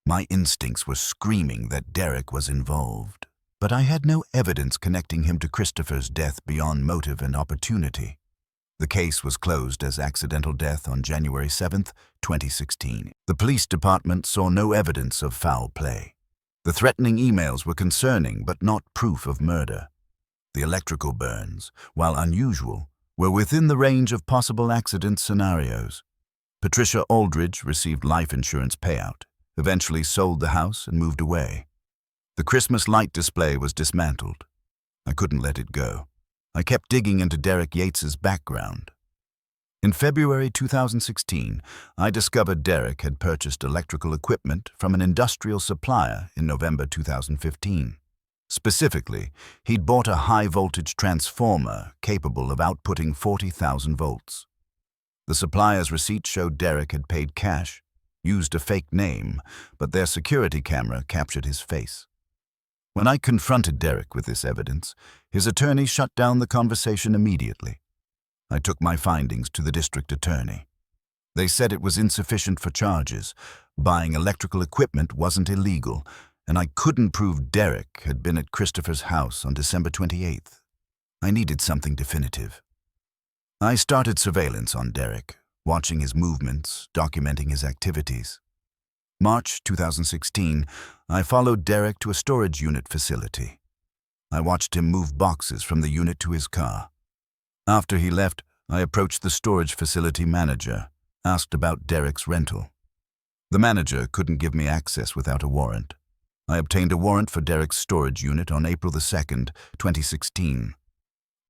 My instincts were screaming that Derek was involved, but I had no evidence connecting him to Christopher's death beyond motive and opportunity. The case was closed as accidental death on January 7th, 2016. The police department saw no evidence of foul play. The threatening emails were concerning but not proof of murder. The electrical burns, while unusual, were within the range of possible accident scenarios. Patricia Aldridge received life insurance payout, eventually sold the house and moved away. The Christmas light display was dismantled. I couldn't let it go. I kept digging into Derek Yates's background. In February 2016, I discovered Derek had purchased electrical equipment from an industrial supplier in November 2015. Specifically, he'd bought a high-voltage transformer capable of outputting 40,000 volts. The supplier's receipt showed Derek had paid cash, used a fake name, but their security camera captured his face. When I confronted Derek with this evidence, his attorney shut down the conversation immediately. I took my findings to the district attorney. They said it was insufficient for charges. Buying electrical equipment wasn't illegal, and I couldn't prove Derek had been at Christopher's house on December 28th. I needed something definitive. I started surveillance on Derek, watching his movements, documenting his activities. March 2016, I followed Derek to a storage unit facility. I watched him move boxes from the unit to his car. After he left, I approached the storage facility manager, asked about Derek's rental. The manager couldn't give me access without a warrant. I obtained a warrant for Derek's storage unit on April 2nd, 2016.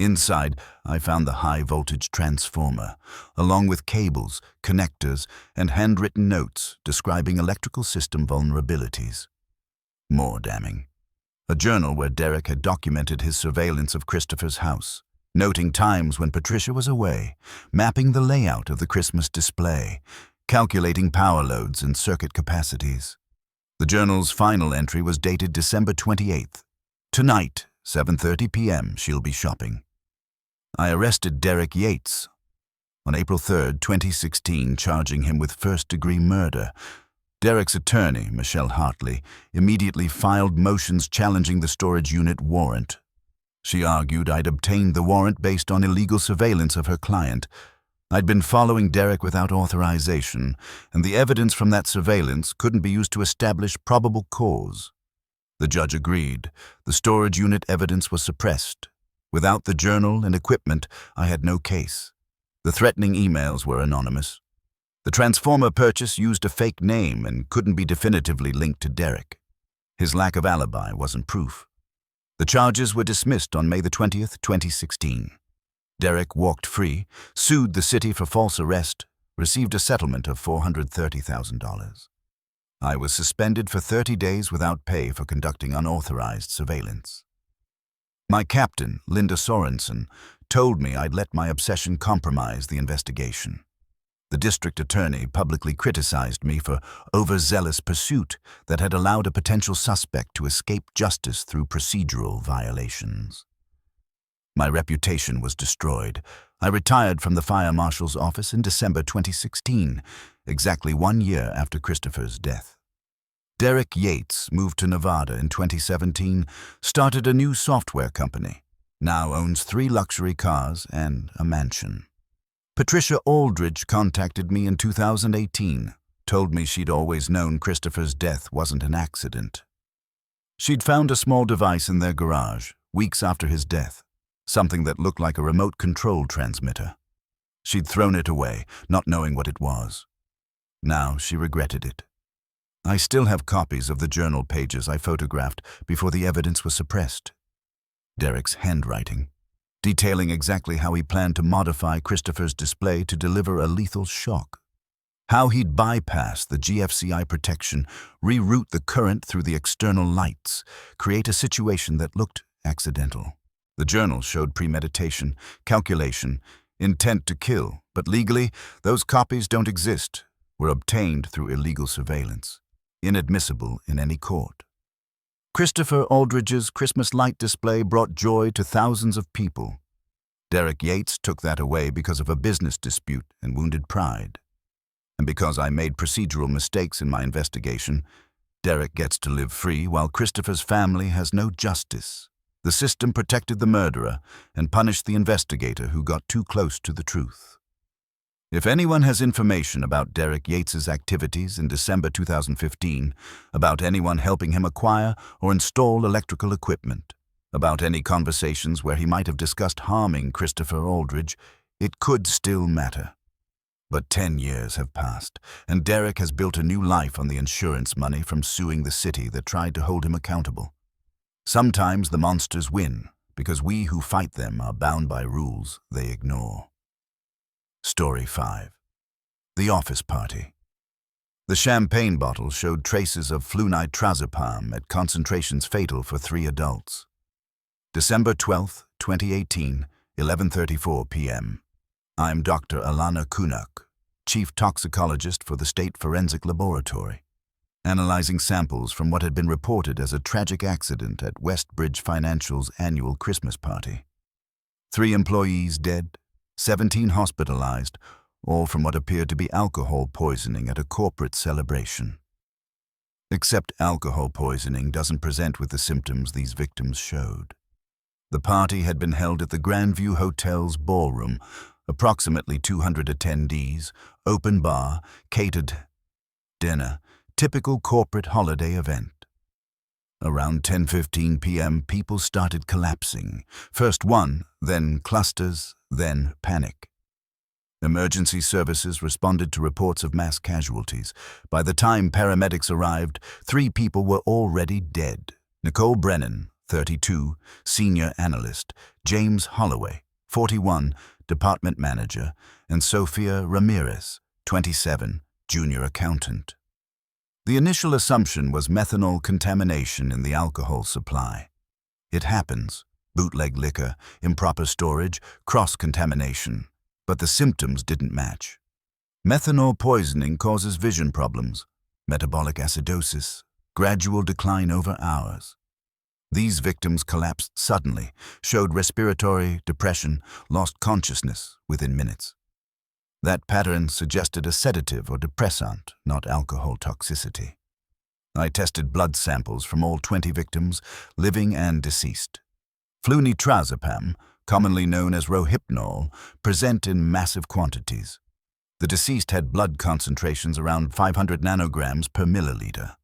Inside, I found the high-voltage transformer, along with cables, connectors, and handwritten notes describing electrical system vulnerabilities. More damning. A journal where Derek had documented his surveillance of Christopher's house, noting times when Patricia was away, mapping the layout of the Christmas display, calculating power loads and circuit capacities. The journal's final entry was dated December 28th. Tonight, 7:30 p.m., she'll be shopping. I arrested Derek Yates on April 3rd, 2016, charging him with first-degree murder. Derek's attorney, Michelle Hartley, immediately filed motions challenging the storage unit warrant. She argued I'd obtained the warrant based on illegal surveillance of her client. I'd been following Derek without authorization, and the evidence from that surveillance couldn't be used to establish probable cause. The judge agreed. The storage unit evidence was suppressed. Without the journal and equipment, I had no case. The threatening emails were anonymous. The transformer purchase used a fake name and couldn't be definitively linked to Derek. His lack of alibi wasn't proof. The charges were dismissed on May 20th, 2016. Derek walked free, sued the city for false arrest, received a settlement of $430,000. I was suspended for 30 days without pay for conducting unauthorized surveillance. My captain, Linda Sorensen, told me I'd let my obsession compromise the investigation. The district attorney publicly criticized me for overzealous pursuit that had allowed a potential suspect to escape justice through procedural violations. My reputation was destroyed. I retired from the fire marshal's office in December 2016, exactly 1 year after Christopher's death. Derek Yates moved to Nevada in 2017, started a new software company, now owns 3 luxury cars and a mansion. Patricia Aldridge contacted me in 2018, told me she'd always known Christopher's death wasn't an accident. She'd found a small device in their garage, weeks after his death, something that looked like a remote control transmitter. She'd thrown it away, not knowing what it was. Now she regretted it. I still have copies of the journal pages I photographed before the evidence was suppressed. Derek's handwriting, detailing exactly how he planned to modify Christopher's display to deliver a lethal shock. How he'd bypass the GFCI protection, reroute the current through the external lights, create a situation that looked accidental. The journal showed premeditation, calculation, intent to kill, but legally, those copies don't exist, were obtained through illegal surveillance, inadmissible in any court. Christopher Aldridge's Christmas light display brought joy to thousands of people. Derek Yates took that away because of a business dispute and wounded pride. And because I made procedural mistakes in my investigation, Derek gets to live free while Christopher's family has no justice. The system protected the murderer and punished the investigator who got too close to the truth. If anyone has information about Derek Yates's activities in December 2015, about anyone helping him acquire or install electrical equipment, about any conversations where he might have discussed harming Christopher Aldridge, it could still matter. But 10 years have passed, and Derek has built a new life on the insurance money from suing the city that tried to hold him accountable. Sometimes the monsters win, because we who fight them are bound by rules they ignore. Story 5. The Office Party. The champagne bottle showed traces of flunitrazepam at concentrations fatal for 3 adults. December 12, 2018, 11:34 p.m. I'm Dr. Alana Kunuk, Chief Toxicologist for the State Forensic Laboratory, analyzing samples from what had been reported as a tragic accident at Westbridge Financial's annual Christmas party. 3 employees dead, 17 hospitalized, all from what appeared to be alcohol poisoning at a corporate celebration. Except alcohol poisoning doesn't present with the symptoms these victims showed. The party had been held at the Grandview Hotel's ballroom, approximately 200 attendees, open bar, catered dinner, typical corporate holiday event. Around 10:15 p.m., people started collapsing. First one, then clusters, then panic. Emergency services responded to reports of mass casualties. By the time paramedics arrived, 3 people were already dead. Nicole Brennan, 32, senior analyst, James Holloway, 41, department manager, and Sophia Ramirez, 27, junior accountant. The initial assumption was methanol contamination in the alcohol supply. It happens: bootleg liquor, improper storage, cross-contamination. But the symptoms didn't match. Methanol poisoning causes vision problems, metabolic acidosis, gradual decline over hours. These victims collapsed suddenly, showed respiratory depression, lost consciousness within minutes. That pattern suggested a sedative or depressant, not alcohol toxicity. I tested blood samples from all 20 victims, living and deceased. Flunitrazepam, commonly known as Rohypnol, present in massive quantities. The deceased had blood concentrations around 500 nanograms per milliliter.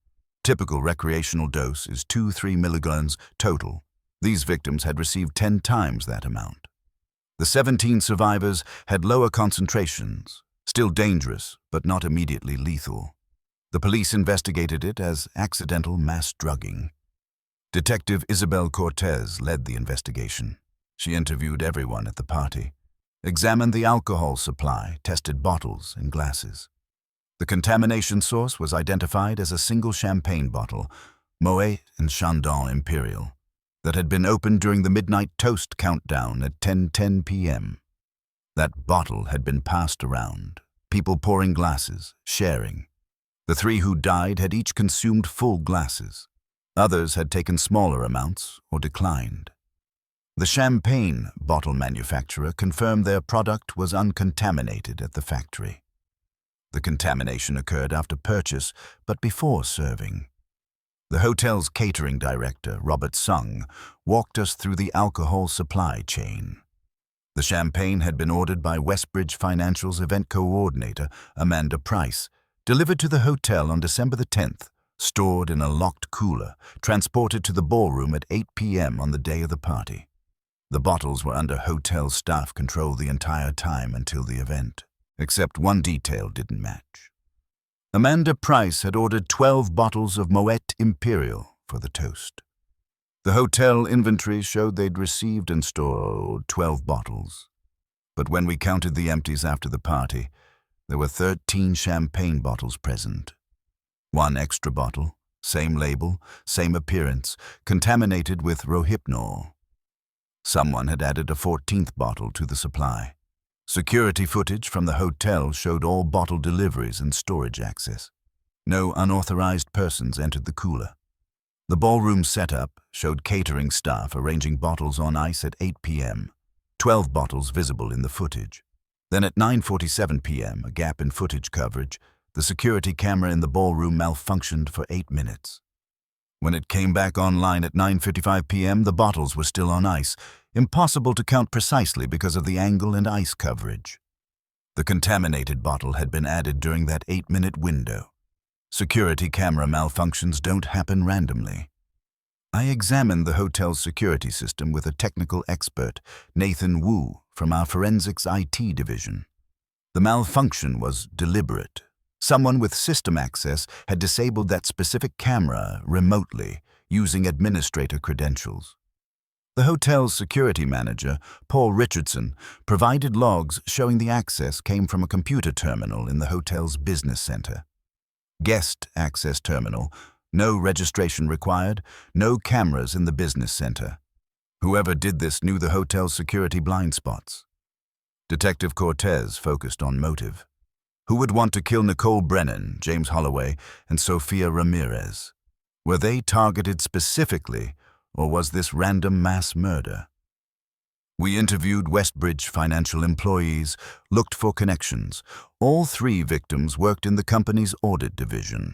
Typical recreational dose is 2-3 milligrams total. These victims had received 10 times that amount. The 17 survivors had lower concentrations, still dangerous but not immediately lethal. The police investigated it as accidental mass drugging. Detective Isabel Cortez led the investigation. She interviewed everyone at the party, examined the alcohol supply, tested bottles and glasses. The contamination source was identified as a single champagne bottle, Moet and Chandon Imperial, that had been opened during the midnight toast countdown at 10:10 p.m. That bottle had been passed around, people pouring glasses, sharing. The 3 who died had each consumed full glasses. Others had taken smaller amounts or declined. The champagne bottle manufacturer confirmed their product was uncontaminated at the factory. The contamination occurred after purchase, but before serving. The hotel's catering director, Robert Sung, walked us through the alcohol supply chain. The champagne had been ordered by Westbridge Financial's event coordinator, Amanda Price, delivered to the hotel on December the 10th, stored in a locked cooler, transported to the ballroom at 8 p.m. on the day of the party. The bottles were under hotel staff control the entire time until the event, except one detail didn't match. Amanda Price had ordered 12 bottles of Moet Imperial for the toast. The hotel inventory showed they'd received and stored 12 bottles. But when we counted the empties after the party, there were 13 champagne bottles present. 1 extra bottle, same label, same appearance, contaminated with Rohypnol. Someone had added a 14th bottle to the supply. Security footage from the hotel showed all bottle deliveries and storage access. No unauthorized persons entered the cooler. The ballroom setup showed catering staff arranging bottles on ice at 8 p.m., 12 bottles visible in the footage. Then at 9:47 p.m., a gap in footage coverage, the security camera in the ballroom malfunctioned for 8 minutes. When it came back online at 9:55 p.m., the bottles were still on ice, impossible to count precisely because of the angle and ice coverage. The contaminated bottle had been added during that 8-minute window. Security camera malfunctions don't happen randomly. I examined the hotel's security system with a technical expert, Nathan Wu, from our forensics IT division. The malfunction was deliberate. Someone with system access had disabled that specific camera remotely, using administrator credentials. The hotel's security manager, Paul Richardson, provided logs showing the access came from a computer terminal in the hotel's business center. Guest access terminal, no registration required, no cameras in the business center. Whoever did this knew the hotel's security blind spots. Detective Cortez focused on motive. Who would want to kill Nicole Brennan, James Holloway, and Sofia Ramirez? Were they targeted specifically, or was this random mass murder? We interviewed Westbridge Financial employees, looked for connections. All 3 victims worked in the company's audit division.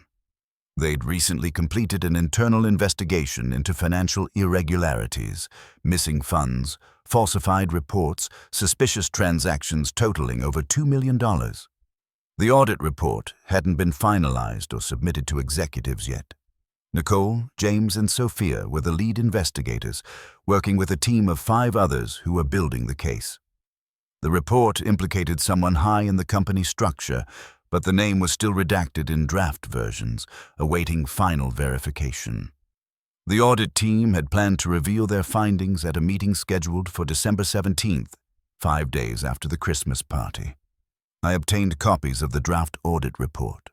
They'd recently completed an internal investigation into financial irregularities, missing funds, falsified reports, suspicious transactions totaling over $2 million. The audit report hadn't been finalized or submitted to executives yet. Nicole, James, and Sophia were the lead investigators, working with a team of 5 others who were building the case. The report implicated someone high in the company structure, but the name was still redacted in draft versions, awaiting final verification. The audit team had planned to reveal their findings at a meeting scheduled for December 17th, 5 days after the Christmas party. I obtained copies of the draft audit report.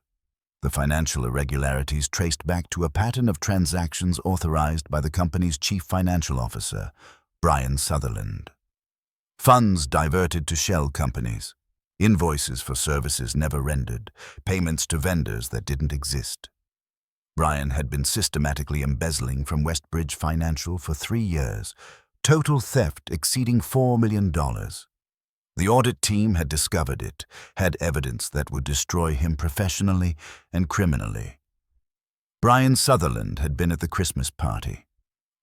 The financial irregularities traced back to a pattern of transactions authorized by the company's chief financial officer, Brian Sutherland. Funds diverted to shell companies, invoices for services never rendered, payments to vendors that didn't exist. Brian had been systematically embezzling from Westbridge Financial for 3 years, total theft exceeding $4 million. The audit team had discovered it, had evidence that would destroy him professionally and criminally. Brian Sutherland had been at the Christmas party.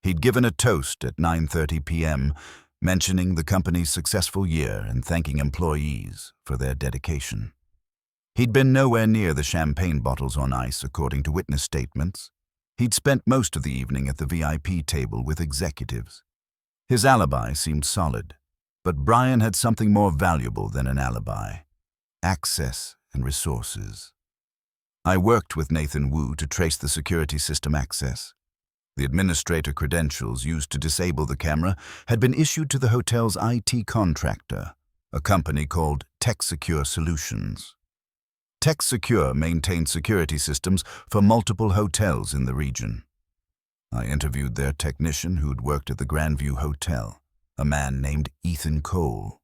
He'd given a toast at 9:30 p.m., mentioning the company's successful year and thanking employees for their dedication. He'd been nowhere near the champagne bottles on ice, according to witness statements. He'd spent most of the evening at the VIP table with executives. His alibi seemed solid. But Brian had something more valuable than an alibi: access and resources. I worked with Nathan Wu to trace the security system access. The administrator credentials used to disable the camera had been issued to the hotel's IT contractor, a company called TechSecure Solutions. TechSecure maintained security systems for multiple hotels in the region. I interviewed their technician who'd worked at the Grandview Hotel, a man named Ethan Cole.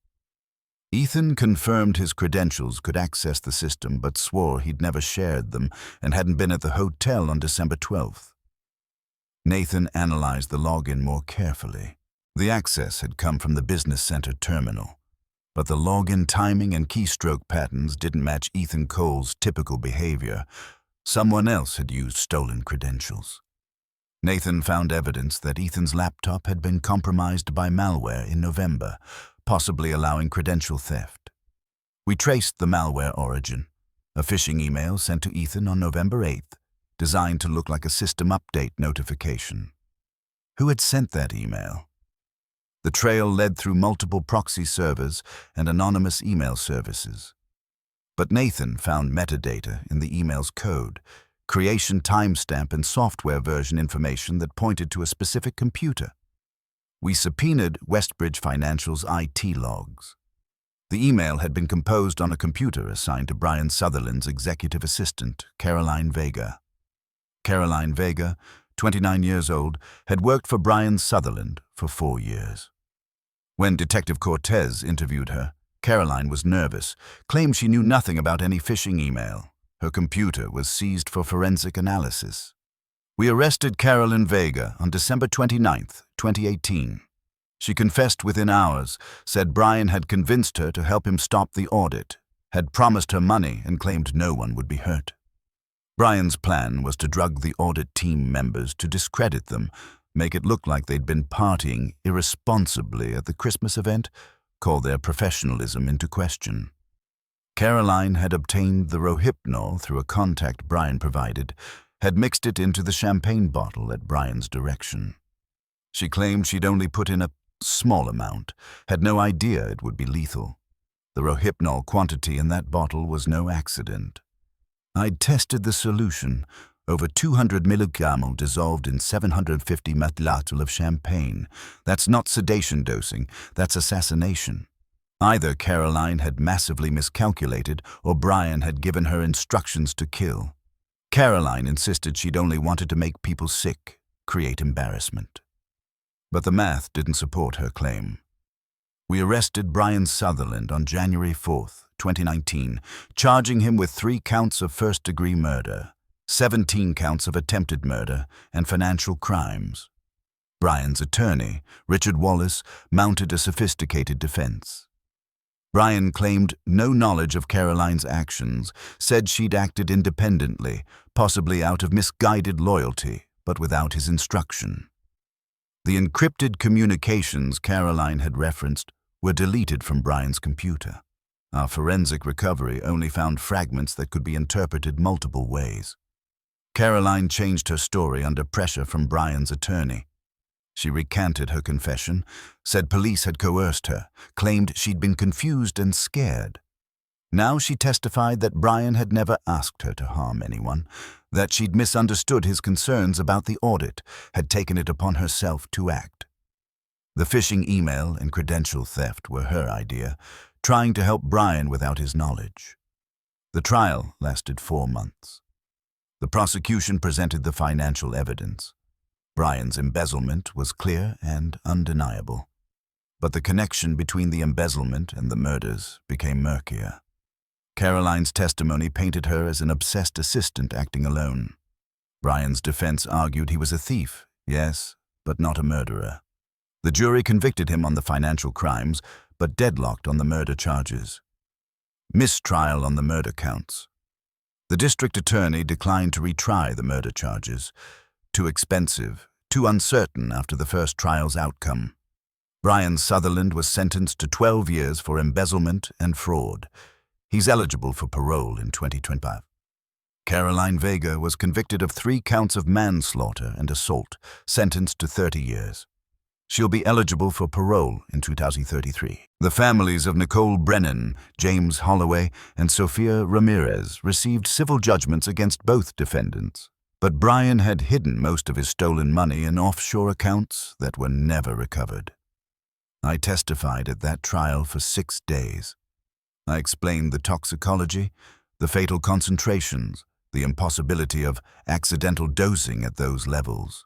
Ethan confirmed his credentials could access the system, but swore he'd never shared them and hadn't been at the hotel on December 12th. Nathan analyzed the login more carefully. The access had come from the business center terminal, but the login timing and keystroke patterns didn't match Ethan Cole's typical behavior. Someone else had used stolen credentials. Nathan found evidence that Ethan's laptop had been compromised by malware in November, possibly allowing credential theft. We traced the malware origin, a phishing email sent to Ethan on November 8th, designed to look like a system update notification. Who had sent that email? The trail led through multiple proxy servers and anonymous email services. But Nathan found metadata in the email's code, creation timestamp and software version information that pointed to a specific computer. We subpoenaed Westbridge Financial's IT logs. The email had been composed on a computer assigned to Brian Sutherland's executive assistant, Caroline Vega. Caroline Vega, 29 years old, had worked for Brian Sutherland for 4 years. When Detective Cortez interviewed her, Caroline was nervous, claimed she knew nothing about any phishing email. Her computer was seized for forensic analysis. We arrested Caroline Vega on December 29, 2018. She confessed within hours, said Brian had convinced her to help him stop the audit, had promised her money and claimed no one would be hurt. Brian's plan was to drug the audit team members to discredit them, make it look like they'd been partying irresponsibly at the Christmas event, call their professionalism into question. Caroline had obtained the Rohypnol through a contact Brian provided, had mixed it into the champagne bottle at Brian's direction. She claimed she'd only put in a small amount, had no idea it would be lethal. The Rohypnol quantity in that bottle was no accident. I'd tested the solution, over 200 milligrams dissolved in 750 ml of champagne. That's not sedation dosing, that's assassination. Either Caroline had massively miscalculated or Brian had given her instructions to kill. Caroline insisted she'd only wanted to make people sick, create embarrassment. But the math didn't support her claim. We arrested Brian Sutherland on January 4, 2019, charging him with 3 counts of first-degree murder, 17 counts of attempted murder, and financial crimes. Brian's attorney, Richard Wallace, mounted a sophisticated defense. Brian claimed no knowledge of Caroline's actions, said she'd acted independently, possibly out of misguided loyalty, but without his instruction. The encrypted communications Caroline had referenced were deleted from Brian's computer. Our forensic recovery only found fragments that could be interpreted multiple ways. Caroline changed her story under pressure from Brian's attorney. She recanted her confession, said police had coerced her, claimed she'd been confused and scared. Now she testified that Brian had never asked her to harm anyone, that she'd misunderstood his concerns about the audit, had taken it upon herself to act. The phishing email and credential theft were her idea, trying to help Brian without his knowledge. The trial lasted 4 months. The prosecution presented the financial evidence. Brian's embezzlement was clear and undeniable. But the connection between the embezzlement and the murders became murkier. Caroline's testimony painted her as an obsessed assistant acting alone. Brian's defense argued he was a thief, yes, but not a murderer. The jury convicted him on the financial crimes, but deadlocked on the murder charges. Mistrial on the murder counts. The district attorney declined to retry the murder charges. Too expensive, too uncertain after the first trial's outcome. Brian Sutherland was sentenced to 12 years for embezzlement and fraud. He's eligible for parole in 2025. Caroline Vega was convicted of 3 counts of manslaughter and assault, sentenced to 30 years. She'll be eligible for parole in 2033. The families of Nicole Brennan, James Holloway, and Sofia Ramirez received civil judgments against both defendants. But Brian had hidden most of his stolen money in offshore accounts that were never recovered. I testified at that trial for 6 days. I explained the toxicology, the fatal concentrations, the impossibility of accidental dosing at those levels.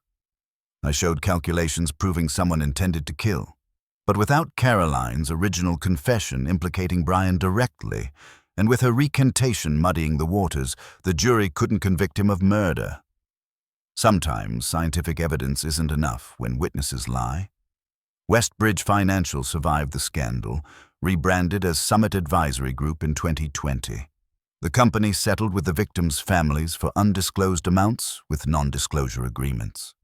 I showed calculations proving someone intended to kill, but without Caroline's original confession implicating Brian directly, and with her recantation muddying the waters, the jury couldn't convict him of murder. Sometimes scientific evidence isn't enough when witnesses lie. Westbridge Financial survived the scandal, rebranded as Summit Advisory Group in 2020. The company settled with the victims' families for undisclosed amounts with non-disclosure agreements.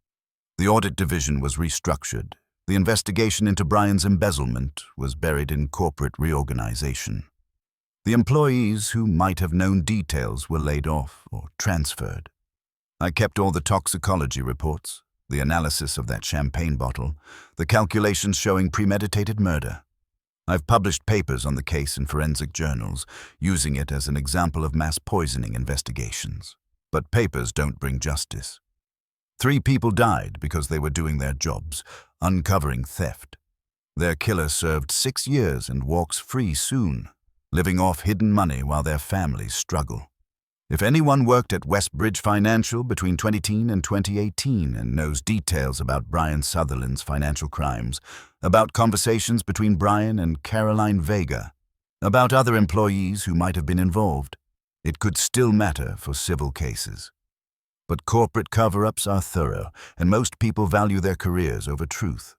The audit division was restructured. The investigation into Brian's embezzlement was buried in corporate reorganization. The employees who might have known details were laid off or transferred. I kept all the toxicology reports, the analysis of that champagne bottle, the calculations showing premeditated murder. I've published papers on the case in forensic journals, using it as an example of mass poisoning investigations. But papers don't bring justice. 3 people died because they were doing their jobs, uncovering theft. Their killer served 6 years and walks free soon, living off hidden money while their families struggle. If anyone worked at Westbridge Financial between 2010 and 2018 and knows details about Brian Sutherland's financial crimes, about conversations between Brian and Caroline Vega, about other employees who might have been involved, it could still matter for civil cases. But corporate cover-ups are thorough, and most people value their careers over truth.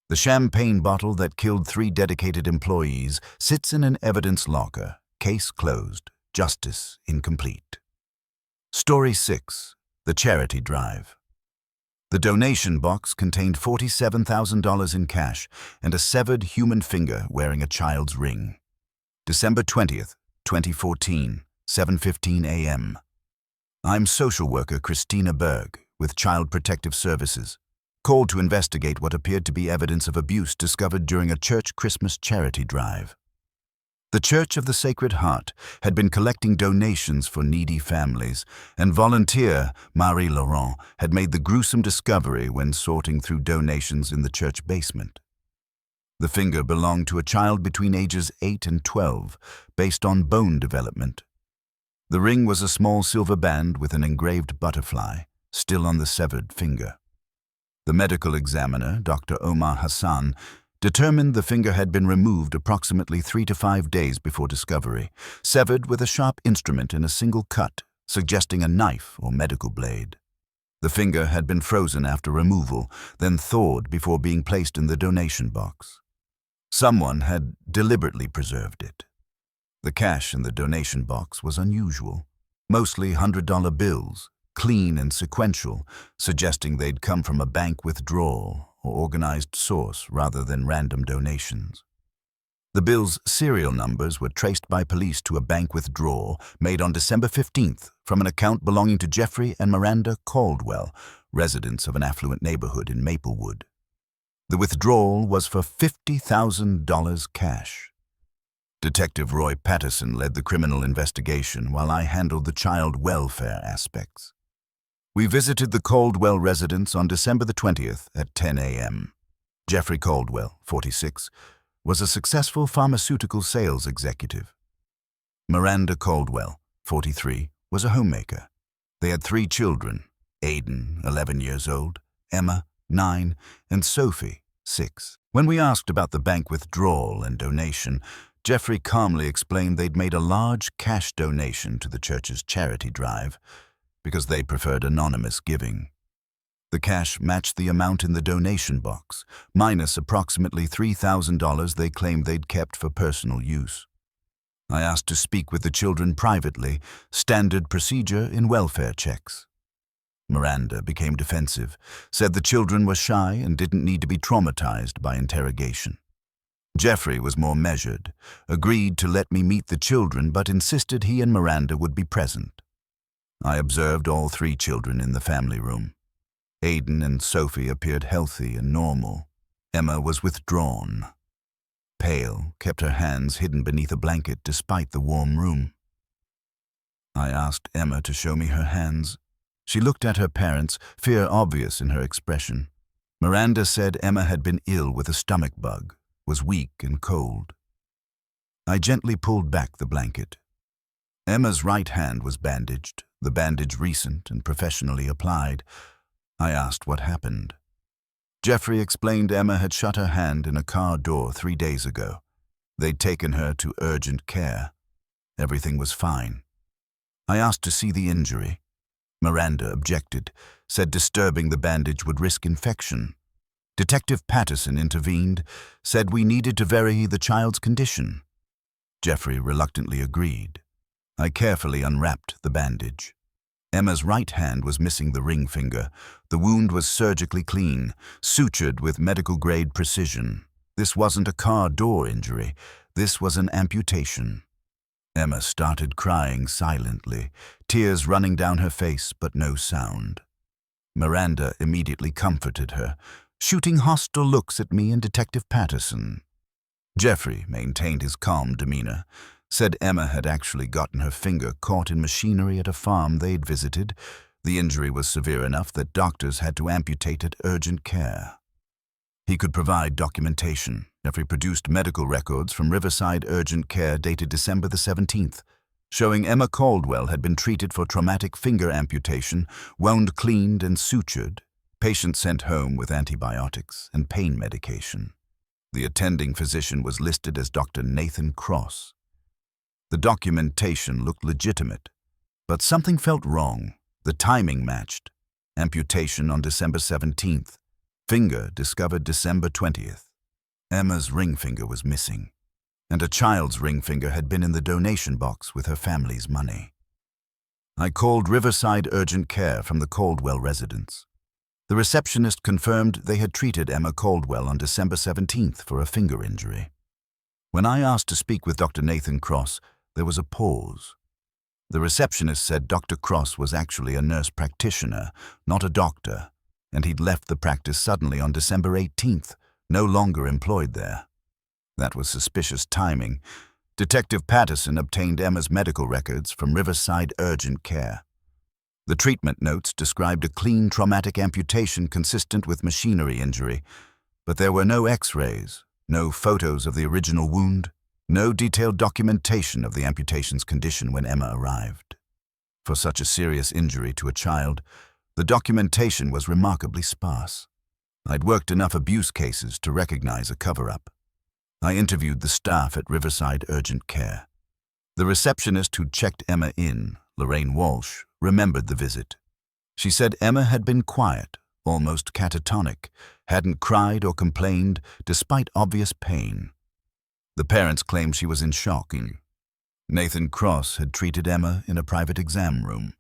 The champagne bottle that killed 3 dedicated employees sits in an evidence locker, case closed. Justice incomplete. Story 6. The Charity Drive. The donation box contained $47,000 in cash and a severed human finger wearing a child's ring. December 20th, 2014, 7:15 a.m. I'm social worker Christina Berg with Child Protective Services, called to investigate what appeared to be evidence of abuse discovered during a church Christmas charity drive. The Church of the Sacred Heart had been collecting donations for needy families, and volunteer Marie Laurent had made the gruesome discovery when sorting through donations in the church basement. The finger belonged to a child between ages 8 and 12, based on bone development. The ring was a small silver band with an engraved butterfly, still on the severed finger. The medical examiner, Dr. Omar Hassan, determined the finger had been removed approximately 3 to 5 days before discovery, severed with a sharp instrument in a single cut, suggesting a knife or medical blade. The finger had been frozen after removal, then thawed before being placed in the donation box. Someone had deliberately preserved it. The cash in the donation box was unusual, mostly $100 bills, clean and sequential, suggesting they'd come from a bank withdrawal or organized source rather than random donations. The bills' serial numbers were traced by police to a bank withdrawal made on December 15th from an account belonging to Jeffrey and Miranda Caldwell, residents of an affluent neighborhood in Maplewood. The withdrawal was for $50,000 cash. Detective Roy Patterson led the criminal investigation while I handled the child welfare aspects. We visited the Caldwell residence on December the 20th at 10 a.m. Jeffrey Caldwell, 46, was a successful pharmaceutical sales executive. Miranda Caldwell, 43, was a homemaker. They had 3 children, Aiden, 11 years old, Emma, 9, and Sophie, 6. When we asked about the bank withdrawal and donation, Jeffrey calmly explained they'd made a large cash donation to the church's charity drive because they preferred anonymous giving. The cash matched the amount in the donation box, minus approximately $3,000 they claimed they'd kept for personal use. I asked to speak with the children privately, standard procedure in welfare checks. Miranda became defensive, said the children were shy and didn't need to be traumatized by interrogation. Jeffrey was more measured, agreed to let me meet the children but insisted he and Miranda would be present. I observed all 3 children in the family room. Aiden and Sophie appeared healthy and normal. Emma was withdrawn. Pale, kept her hands hidden beneath a blanket despite the warm room. I asked Emma to show me her hands. She looked at her parents, fear obvious in her expression. Miranda said Emma had been ill with a stomach bug, was weak and cold. I gently pulled back the blanket. Emma's right hand was bandaged, the bandage recent and professionally applied. I asked what happened. Jeffrey explained Emma had shut her hand in a car door 3 days ago. They'd taken her to urgent care. Everything was fine. I asked to see the injury. Miranda objected, said disturbing the bandage would risk infection. Detective Patterson intervened, said we needed to vary the child's condition. Jeffrey reluctantly agreed. I carefully unwrapped the bandage. Emma's right hand was missing the ring finger. The wound was surgically clean, sutured with medical-grade precision. This wasn't a car door injury. This was an amputation. Emma started crying silently, tears running down her face but no sound. Miranda immediately comforted her, shooting hostile looks at me and Detective Patterson. Jeffrey maintained his calm demeanor, said Emma had actually gotten her finger caught in machinery at a farm they'd visited. The injury was severe enough that doctors had to amputate at urgent care. He could provide documentation. Jeffrey produced medical records from Riverside Urgent Care dated December the 17th, showing Emma Caldwell had been treated for traumatic finger amputation, wound cleaned and sutured, patient sent home with antibiotics and pain medication. The attending physician was listed as Dr. Nathan Cross. The documentation looked legitimate, but something felt wrong. The timing matched. Amputation on December 17th. Finger discovered December 20th. Emma's ring finger was missing, and a child's ring finger had been in the donation box with her family's money. I called Riverside Urgent Care from the Caldwell residence. The receptionist confirmed they had treated Emma Caldwell on December 17th for a finger injury. When I asked to speak with Dr. Nathan Cross, there was a pause. The receptionist said Dr. Cross was actually a nurse practitioner, not a doctor, and he'd left the practice suddenly on December 18th, no longer employed there. That was suspicious timing. Detective Patterson obtained Emma's medical records from Riverside Urgent Care. The treatment notes described a clean traumatic amputation consistent with machinery injury, but there were no x-rays, no photos of the original wound, no detailed documentation of the amputation's condition when Emma arrived. For such a serious injury to a child, the documentation was remarkably sparse. I'd worked enough abuse cases to recognize a cover-up. I interviewed the staff at Riverside Urgent Care. The receptionist who'd checked Emma in, Lorraine Walsh, remembered the visit. She said Emma had been quiet, almost catatonic, hadn't cried or complained despite obvious pain. The parents claimed she was in shock. Nathan Cross had treated Emma in a private exam room,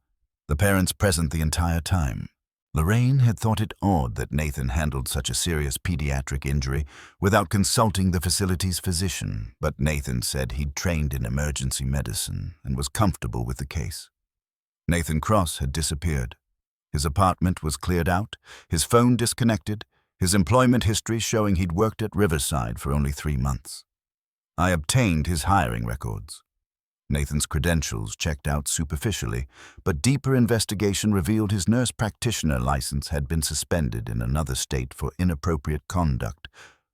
the parents present the entire time. Lorraine had thought it odd that Nathan handled such a serious pediatric injury without consulting the facility's physician, but Nathan said he'd trained in emergency medicine and was comfortable with the case. Nathan Cross had disappeared. His apartment was cleared out, his phone disconnected, his employment history showing he'd worked at Riverside for only 3 months. I obtained his hiring records. Nathan's credentials checked out superficially, but deeper investigation revealed his nurse practitioner license had been suspended in another state for inappropriate conduct,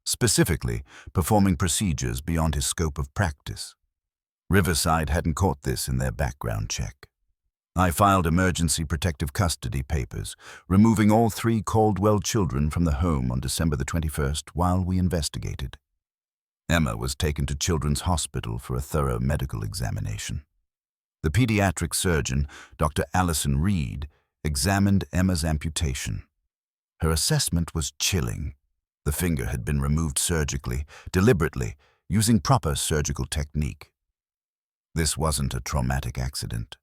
specifically performing procedures beyond his scope of practice. Riverside hadn't caught this in their background check. I filed emergency protective custody papers, removing all 3 Caldwell children from the home on December the 21st while we investigated. Emma was taken to Children's Hospital for a thorough medical examination. The pediatric surgeon, Dr. Allison Reed, examined Emma's amputation. Her assessment was chilling. The finger had been removed surgically, deliberately, using proper surgical technique. This wasn't a traumatic accident.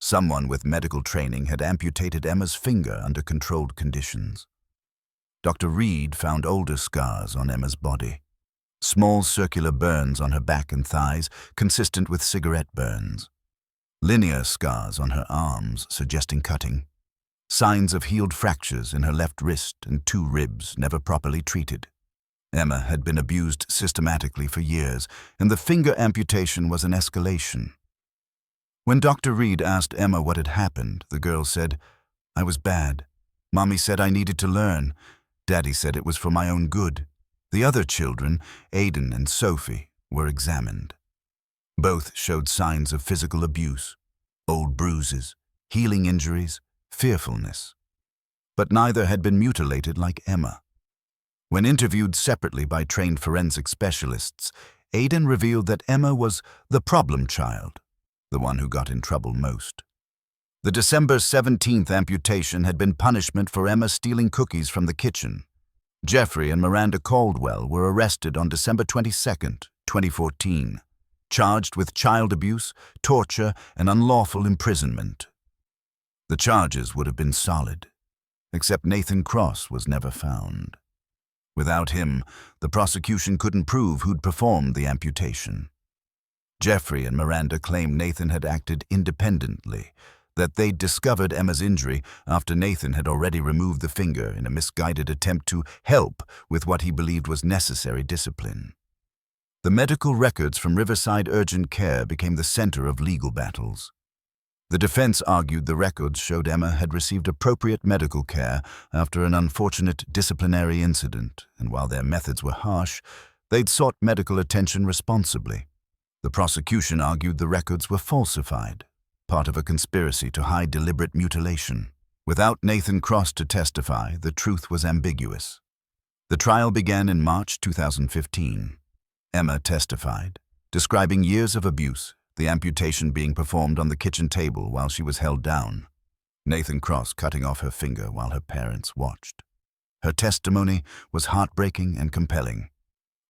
Someone with medical training had amputated Emma's finger under controlled conditions. Dr. Reed found older scars on Emma's body. Small circular burns on her back and thighs, consistent with cigarette burns. Linear scars on her arms, suggesting cutting. Signs of healed fractures in her left wrist and 2 ribs, never properly treated. Emma had been abused systematically for years, and the finger amputation was an escalation. When Dr. Reed asked Emma what had happened, the girl said, "I was bad. Mommy said I needed to learn. Daddy said it was for my own good." The other children, Aiden and Sophie, were examined. Both showed signs of physical abuse, old bruises, healing injuries, fearfulness. But neither had been mutilated like Emma. When interviewed separately by trained forensic specialists, Aiden revealed that Emma was the problem child, the one who got in trouble most. The December 17th amputation had been punishment for Emma stealing cookies from the kitchen. Jeffrey and Miranda Caldwell were arrested on December 22, 2014, charged with child abuse, torture, and unlawful imprisonment. The charges would have been solid, except Nathan Cross was never found. Without him, the prosecution couldn't prove who'd performed the amputation. Jeffrey and Miranda claimed Nathan had acted independently, that they'd discovered Emma's injury after Nathan had already removed the finger in a misguided attempt to help with what he believed was necessary discipline. The medical records from Riverside Urgent Care became the center of legal battles. The defense argued the records showed Emma had received appropriate medical care after an unfortunate disciplinary incident, and while their methods were harsh, they'd sought medical attention responsibly. The prosecution argued the records were falsified, part of a conspiracy to hide deliberate mutilation. Without Nathan Cross to testify, the truth was ambiguous. The trial began in March 2015. Emma testified, describing years of abuse, the amputation being performed on the kitchen table while she was held down, Nathan Cross cutting off her finger while her parents watched. Her testimony was heartbreaking and compelling,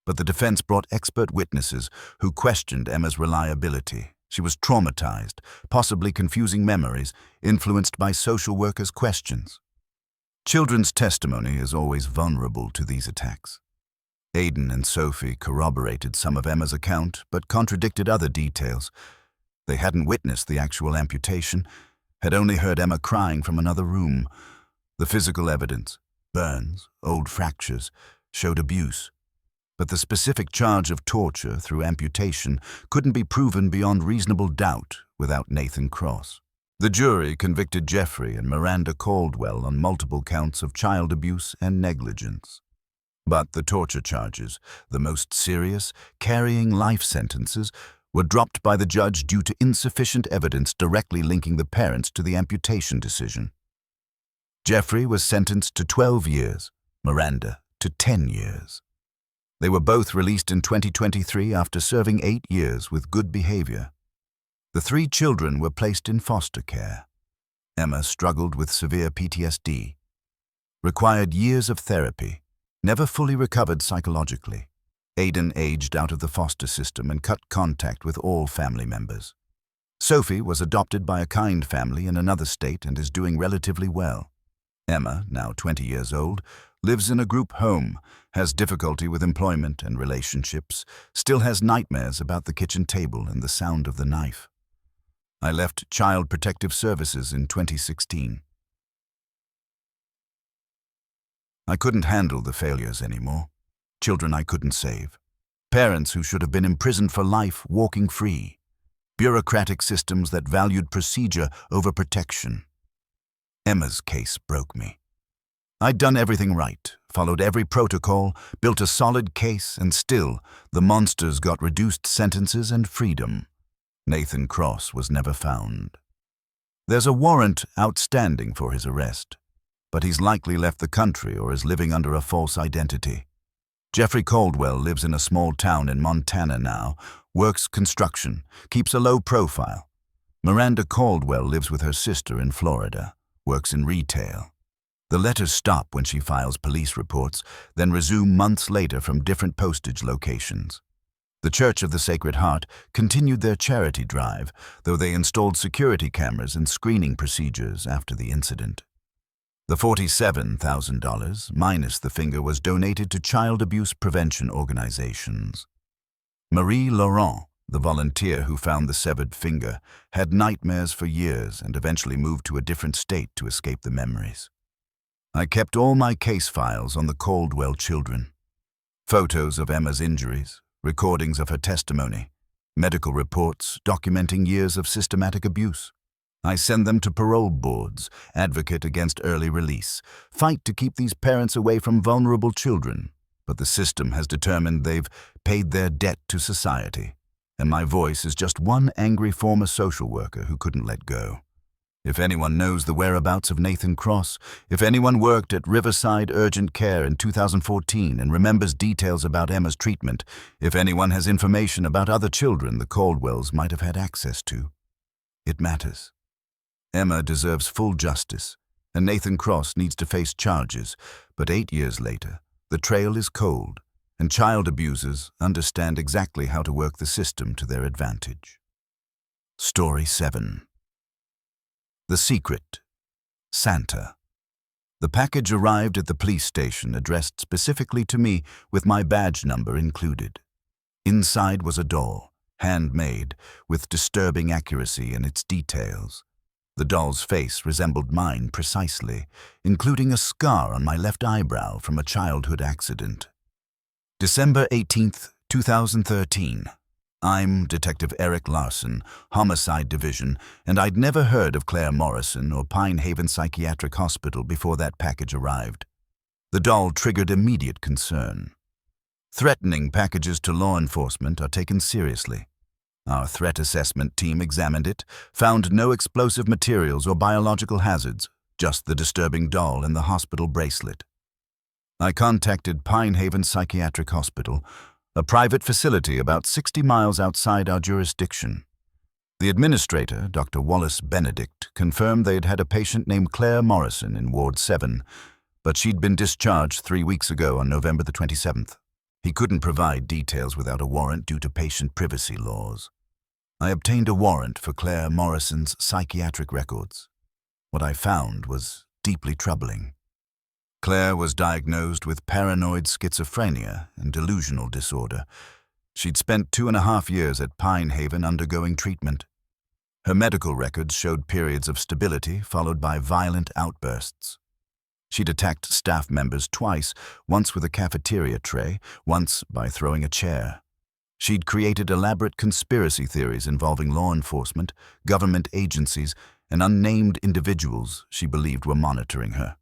but the defense brought expert witnesses who questioned Emma's reliability. She was traumatized, possibly confusing memories, influenced by social workers' questions. Children's testimony is always vulnerable to these attacks. Aiden and Sophie corroborated some of Emma's account, but contradicted other details. They hadn't witnessed the actual amputation, had only heard Emma crying from another room. The physical evidence, burns, old fractures, showed abuse. But the specific charge of torture through amputation couldn't be proven beyond reasonable doubt without Nathan Cross. The jury convicted Jeffrey and Miranda Caldwell on multiple counts of child abuse and negligence. But the torture charges, the most serious, carrying life sentences, were dropped by the judge due to insufficient evidence directly linking the parents to the amputation decision. Jeffrey was sentenced to 12 years, Miranda to 10 years. They were both released in 2023 after serving 8 years with good behavior. The 3 children were placed in foster care. Emma struggled with severe PTSD, required years of therapy, never fully recovered psychologically. Aidan aged out of the foster system and cut contact with all family members. Sophie was adopted by a kind family in another state and is doing relatively well. Emma, now 20 years old, lives in a group home, has difficulty with employment and relationships, still has nightmares about the kitchen table and the sound of the knife. I left Child Protective Services in 2016. I couldn't handle the failures anymore. Children I couldn't save. Parents who should have been imprisoned for life walking free. Bureaucratic systems that valued procedure over protection. Emma's case broke me. I'd done everything right, followed every protocol, built a solid case, and still, the monsters got reduced sentences and freedom. Nathan Cross was never found. There's a warrant outstanding for his arrest, but he's likely left the country or is living under a false identity. Jeffrey Caldwell lives in a small town in Montana now, works construction, keeps a low profile. Miranda Caldwell lives with her sister in Florida, works in retail. The letters stop when she files police reports, then resume months later from different postage locations. The Church of the Sacred Heart continued their charity drive, though they installed security cameras and screening procedures after the incident. The $47,000, minus the finger, was donated to child abuse prevention organizations. Marie Laurent, the volunteer who found the severed finger, had nightmares for years and eventually moved to a different state to escape the memories. I kept all my case files on the Caldwell children. Photos of Emma's injuries, recordings of her testimony, medical reports documenting years of systematic abuse. I send them to parole boards, advocate against early release, fight to keep these parents away from vulnerable children. But the system has determined they've paid their debt to society, and my voice is just one angry former social worker who couldn't let go. If anyone knows the whereabouts of Nathan Cross, if anyone worked at Riverside Urgent Care in 2014 and remembers details about Emma's treatment, if anyone has information about other children the Caldwells might have had access to, it matters. Emma deserves full justice, and Nathan Cross needs to face charges, but 8 years later, the trail is cold, and child abusers understand exactly how to work the system to their advantage. Story 7. The Secret. Santa. The package arrived at the police station addressed specifically to me with my badge number included. Inside was a doll, handmade, with disturbing accuracy in its details. The doll's face resembled mine precisely, including a scar on my left eyebrow from a childhood accident. December 18th, 2013. I'm Detective Eric Larson, Homicide Division, and I'd never heard of Claire Morrison or Pine Haven Psychiatric Hospital before that package arrived. The doll triggered immediate concern. Threatening packages to law enforcement are taken seriously. Our threat assessment team examined it, found no explosive materials or biological hazards, just the disturbing doll and the hospital bracelet. I contacted Pine Haven Psychiatric Hospital, a private facility about 60 miles outside our jurisdiction. The administrator, Dr. Wallace Benedict, confirmed they'd had a patient named Claire Morrison in Ward 7, but she'd been discharged 3 weeks ago on November the 27th. He couldn't provide details without a warrant due to patient privacy laws. I obtained a warrant for Claire Morrison's psychiatric records. What I found was deeply troubling. Claire was diagnosed with paranoid schizophrenia and delusional disorder. She'd spent 2.5 years at Pine Haven undergoing treatment. Her medical records showed periods of stability followed by violent outbursts. She'd attacked staff members twice, once with a cafeteria tray, once by throwing a chair. She'd created elaborate conspiracy theories involving law enforcement, government agencies, and unnamed individuals she believed were monitoring her.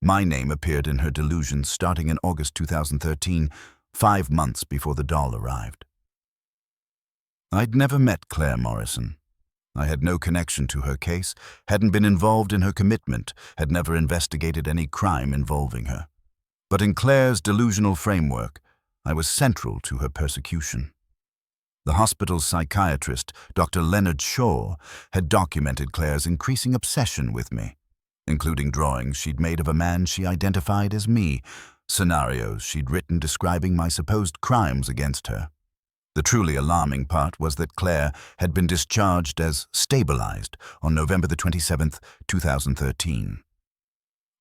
My name appeared in her delusions starting in August 2013, 5 months before the doll arrived. I'd never met Claire Morrison. I had no connection to her case, hadn't been involved in her commitment, had never investigated any crime involving her. But in Claire's delusional framework, I was central to her persecution. The hospital's psychiatrist, Dr. Leonard Shaw, had documented Claire's increasing obsession with me, including drawings she'd made of a man she identified as me, scenarios she'd written describing my supposed crimes against her. The truly alarming part was that Claire had been discharged as stabilized on November the 27th, 2013.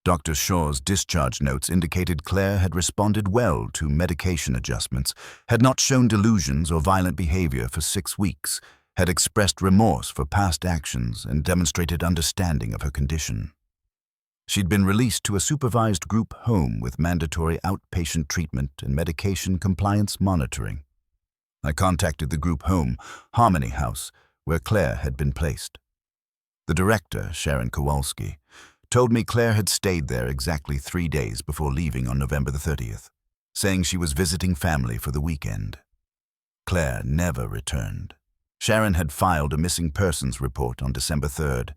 Dr. Shaw's discharge notes indicated Claire had responded well to medication adjustments, had not shown delusions or violent behavior for 6 weeks, had expressed remorse for past actions, and demonstrated understanding of her condition. She'd been released to a supervised group home with mandatory outpatient treatment and medication compliance monitoring. I contacted the group home, Harmony House, where Claire had been placed. The director, Sharon Kowalski, told me Claire had stayed there exactly 3 days before leaving on November the 30th, saying she was visiting family for the weekend. Claire never returned. Sharon had filed a missing persons report on December 3rd,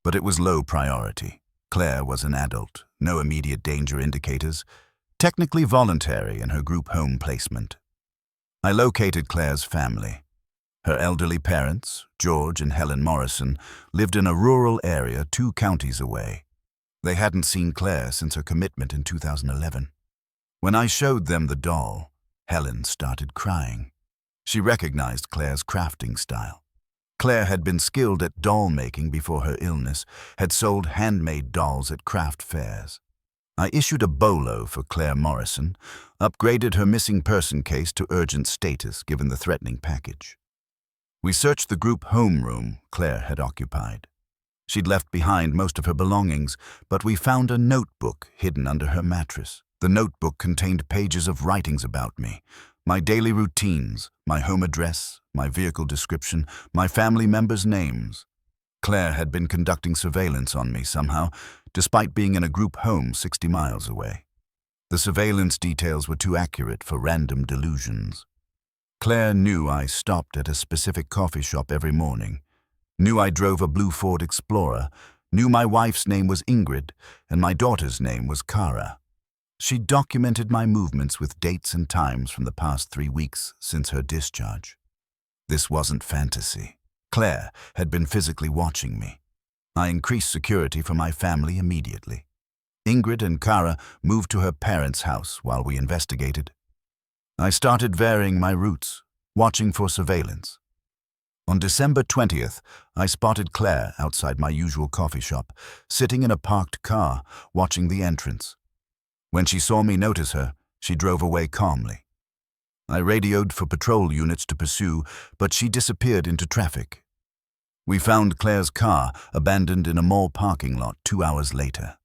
but it was low priority. Claire was an adult, no immediate danger indicators, technically voluntary in her group home placement. I located Claire's family. Her elderly parents, George and Helen Morrison, lived in a rural area 2 counties away. They hadn't seen Claire since her commitment in 2011. When I showed them the doll, Helen started crying. She recognized Claire's crafting style. Claire had been skilled at doll making before her illness, had sold handmade dolls at craft fairs. I issued a bolo for Claire Morrison, upgraded her missing person case to urgent status given the threatening package. We searched the group homeroom Claire had occupied. She'd left behind most of her belongings, but we found a notebook hidden under her mattress. The notebook contained pages of writings about me, my daily routines, my home address, my vehicle description, my family members' names. Claire had been conducting surveillance on me somehow, despite being in a group home 60 miles away. The surveillance details were too accurate for random delusions. Claire knew I stopped at a specific coffee shop every morning, knew I drove a blue Ford Explorer, knew my wife's name was Ingrid and my daughter's name was Kara. She documented my movements with dates and times from the past 3 weeks since her discharge. This wasn't fantasy. Claire had been physically watching me. I increased security for my family immediately. Ingrid and Kara moved to her parents' house while we investigated. I started varying my routes, watching for surveillance. On December 20th, I spotted Claire outside my usual coffee shop, sitting in a parked car, watching the entrance. When she saw me notice her, she drove away calmly. I radioed for patrol units to pursue, but she disappeared into traffic. We found Claire's car abandoned in a mall parking lot 2 hours later.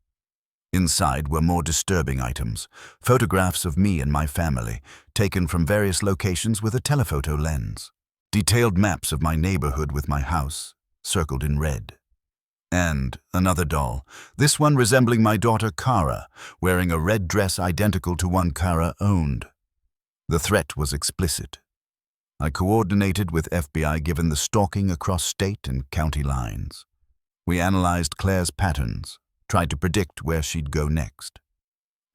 Inside were more disturbing items, photographs of me and my family, taken from various locations with a telephoto lens, detailed maps of my neighborhood with my house, circled in red. And another doll, this one resembling my daughter Kara, wearing a red dress identical to one Kara owned. The threat was explicit. I coordinated with FBI given the stalking across state and county lines. We analyzed Claire's patterns, tried to predict where she'd go next.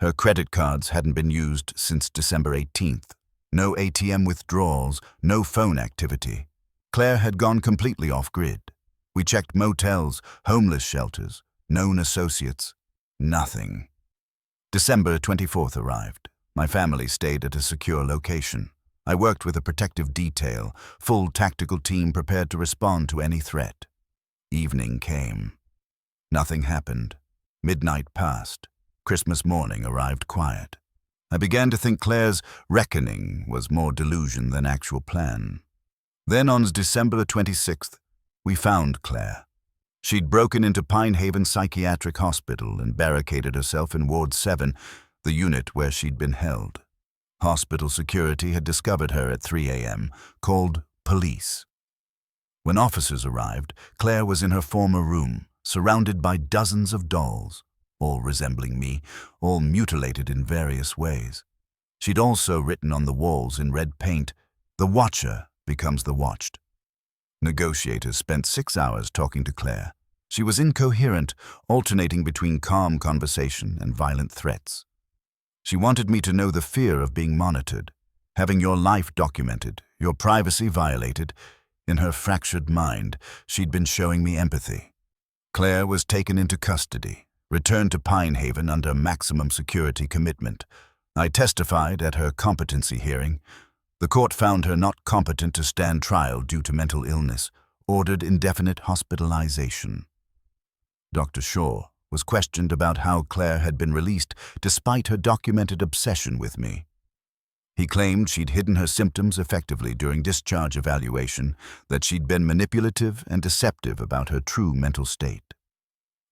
Her credit cards hadn't been used since December 18th. No ATM withdrawals, no phone activity. Claire had gone completely off-grid. We checked motels, homeless shelters, known associates. Nothing. December 24th arrived. My family stayed at a secure location. I worked with a protective detail, full tactical team prepared to respond to any threat. Evening came. Nothing happened. Midnight passed. Christmas morning arrived quiet. I began to think Claire's reckoning was more delusion than actual plan. Then on December 26th, we found Claire. She'd broken into Pine Haven Psychiatric Hospital and barricaded herself in Ward 7, the unit where she'd been held. Hospital security had discovered her at 3 a.m., called police. When officers arrived, Claire was in her former room, surrounded by dozens of dolls, all resembling me, all mutilated in various ways. She'd also written on the walls in red paint, "The Watcher becomes the watched." Negotiators spent 6 hours talking to Claire. She was incoherent, alternating between calm conversation and violent threats. She wanted me to know the fear of being monitored, having your life documented, your privacy violated. In her fractured mind, she'd been showing me empathy. Claire was taken into custody, returned to Pine Haven under maximum security commitment. I testified at her competency hearing. The court found her not competent to stand trial due to mental illness, ordered indefinite hospitalization. Dr. Shaw was questioned about how Claire had been released despite her documented obsession with me. He claimed she'd hidden her symptoms effectively during discharge evaluation, that she'd been manipulative and deceptive about her true mental state.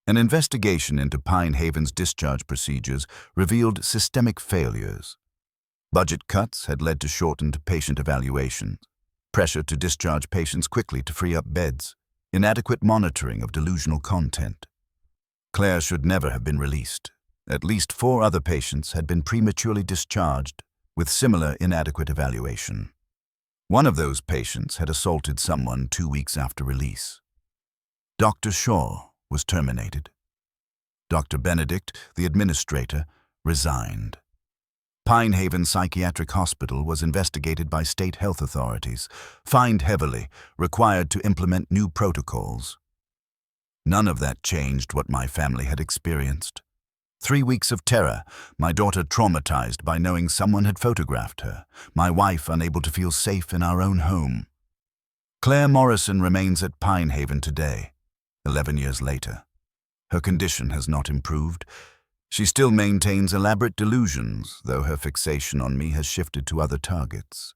An investigation into Pine Haven's discharge procedures revealed systemic failures. Budget cuts had led to shortened patient evaluations, pressure to discharge patients quickly to free up beds, inadequate monitoring of delusional content. Claire should never have been released. At least 4 other patients had been prematurely discharged with similar inadequate evaluation. One of those patients had assaulted someone 2 weeks after release. Dr. Shaw was terminated. Dr. Benedict, the administrator, resigned. Pine Haven Psychiatric Hospital was investigated by state health authorities, fined heavily, required to implement new protocols. None of that changed what my family had experienced. 3 weeks of terror, my daughter traumatized by knowing someone had photographed her, my wife unable to feel safe in our own home. Claire Morrison remains at Pine Haven today, 11 years later. Her condition has not improved. She still maintains elaborate delusions, though her fixation on me has shifted to other targets.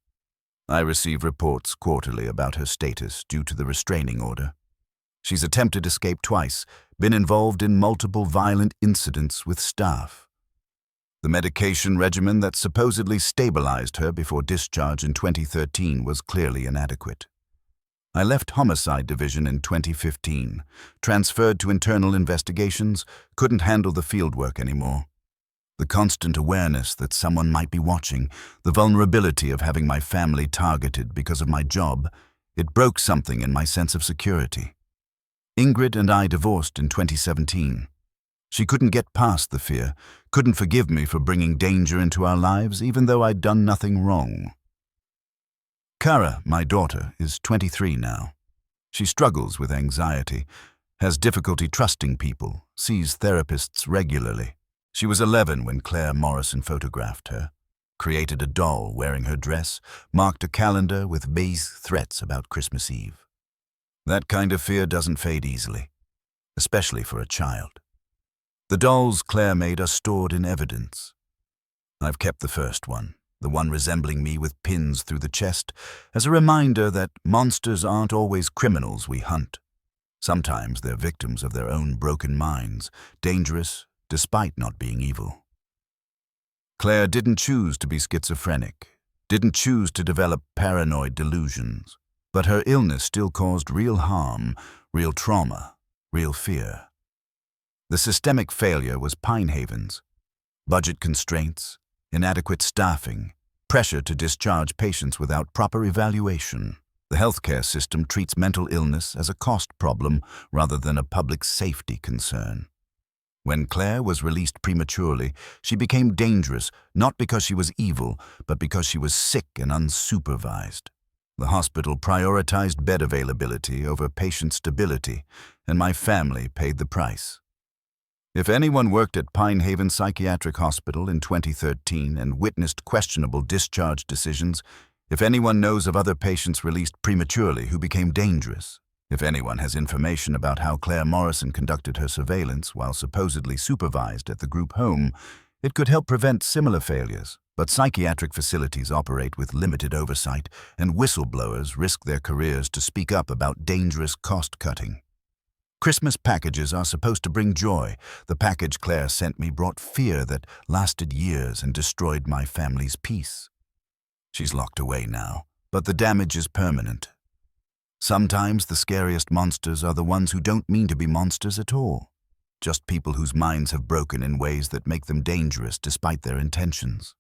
I receive reports quarterly about her status due to the restraining order. She's attempted escape twice, been involved in multiple violent incidents with staff. The medication regimen that supposedly stabilized her before discharge in 2013 was clearly inadequate. I left Homicide Division in 2015, transferred to internal investigations, couldn't handle the fieldwork anymore. The constant awareness that someone might be watching, the vulnerability of having my family targeted because of my job, it broke something in my sense of security. Ingrid and I divorced in 2017. She couldn't get past the fear, couldn't forgive me for bringing danger into our lives, even though I'd done nothing wrong. Kara, my daughter, is 23 now. She struggles with anxiety, has difficulty trusting people, sees therapists regularly. She was 11 when Claire Morrison photographed her, created a doll wearing her dress, marked a calendar with base threats about Christmas Eve. That kind of fear doesn't fade easily, especially for a child. The dolls Claire made are stored in evidence. I've kept the first one, the one resembling me with pins through the chest, as a reminder that monsters aren't always criminals we hunt. Sometimes they're victims of their own broken minds, dangerous despite not being evil. Claire didn't choose to be schizophrenic, didn't choose to develop paranoid delusions. But her illness still caused real harm, real trauma, real fear. The systemic failure was Pine Haven's. Budget constraints, inadequate staffing, pressure to discharge patients without proper evaluation. The healthcare system treats mental illness as a cost problem rather than a public safety concern. When Claire was released prematurely, she became dangerous not because she was evil, but because she was sick and unsupervised. The hospital prioritized bed availability over patient stability, and my family paid the price. If anyone worked at Pine Haven Psychiatric Hospital in 2013 and witnessed questionable discharge decisions, if anyone knows of other patients released prematurely who became dangerous, if anyone has information about how Claire Morrison conducted her surveillance while supposedly supervised at the group home, it could help prevent similar failures. But psychiatric facilities operate with limited oversight, and whistleblowers risk their careers to speak up about dangerous cost-cutting. Christmas packages are supposed to bring joy. The package Claire sent me brought fear that lasted years and destroyed my family's peace. She's locked away now, but the damage is permanent. Sometimes the scariest monsters are the ones who don't mean to be monsters at all, just people whose minds have broken in ways that make them dangerous despite their intentions.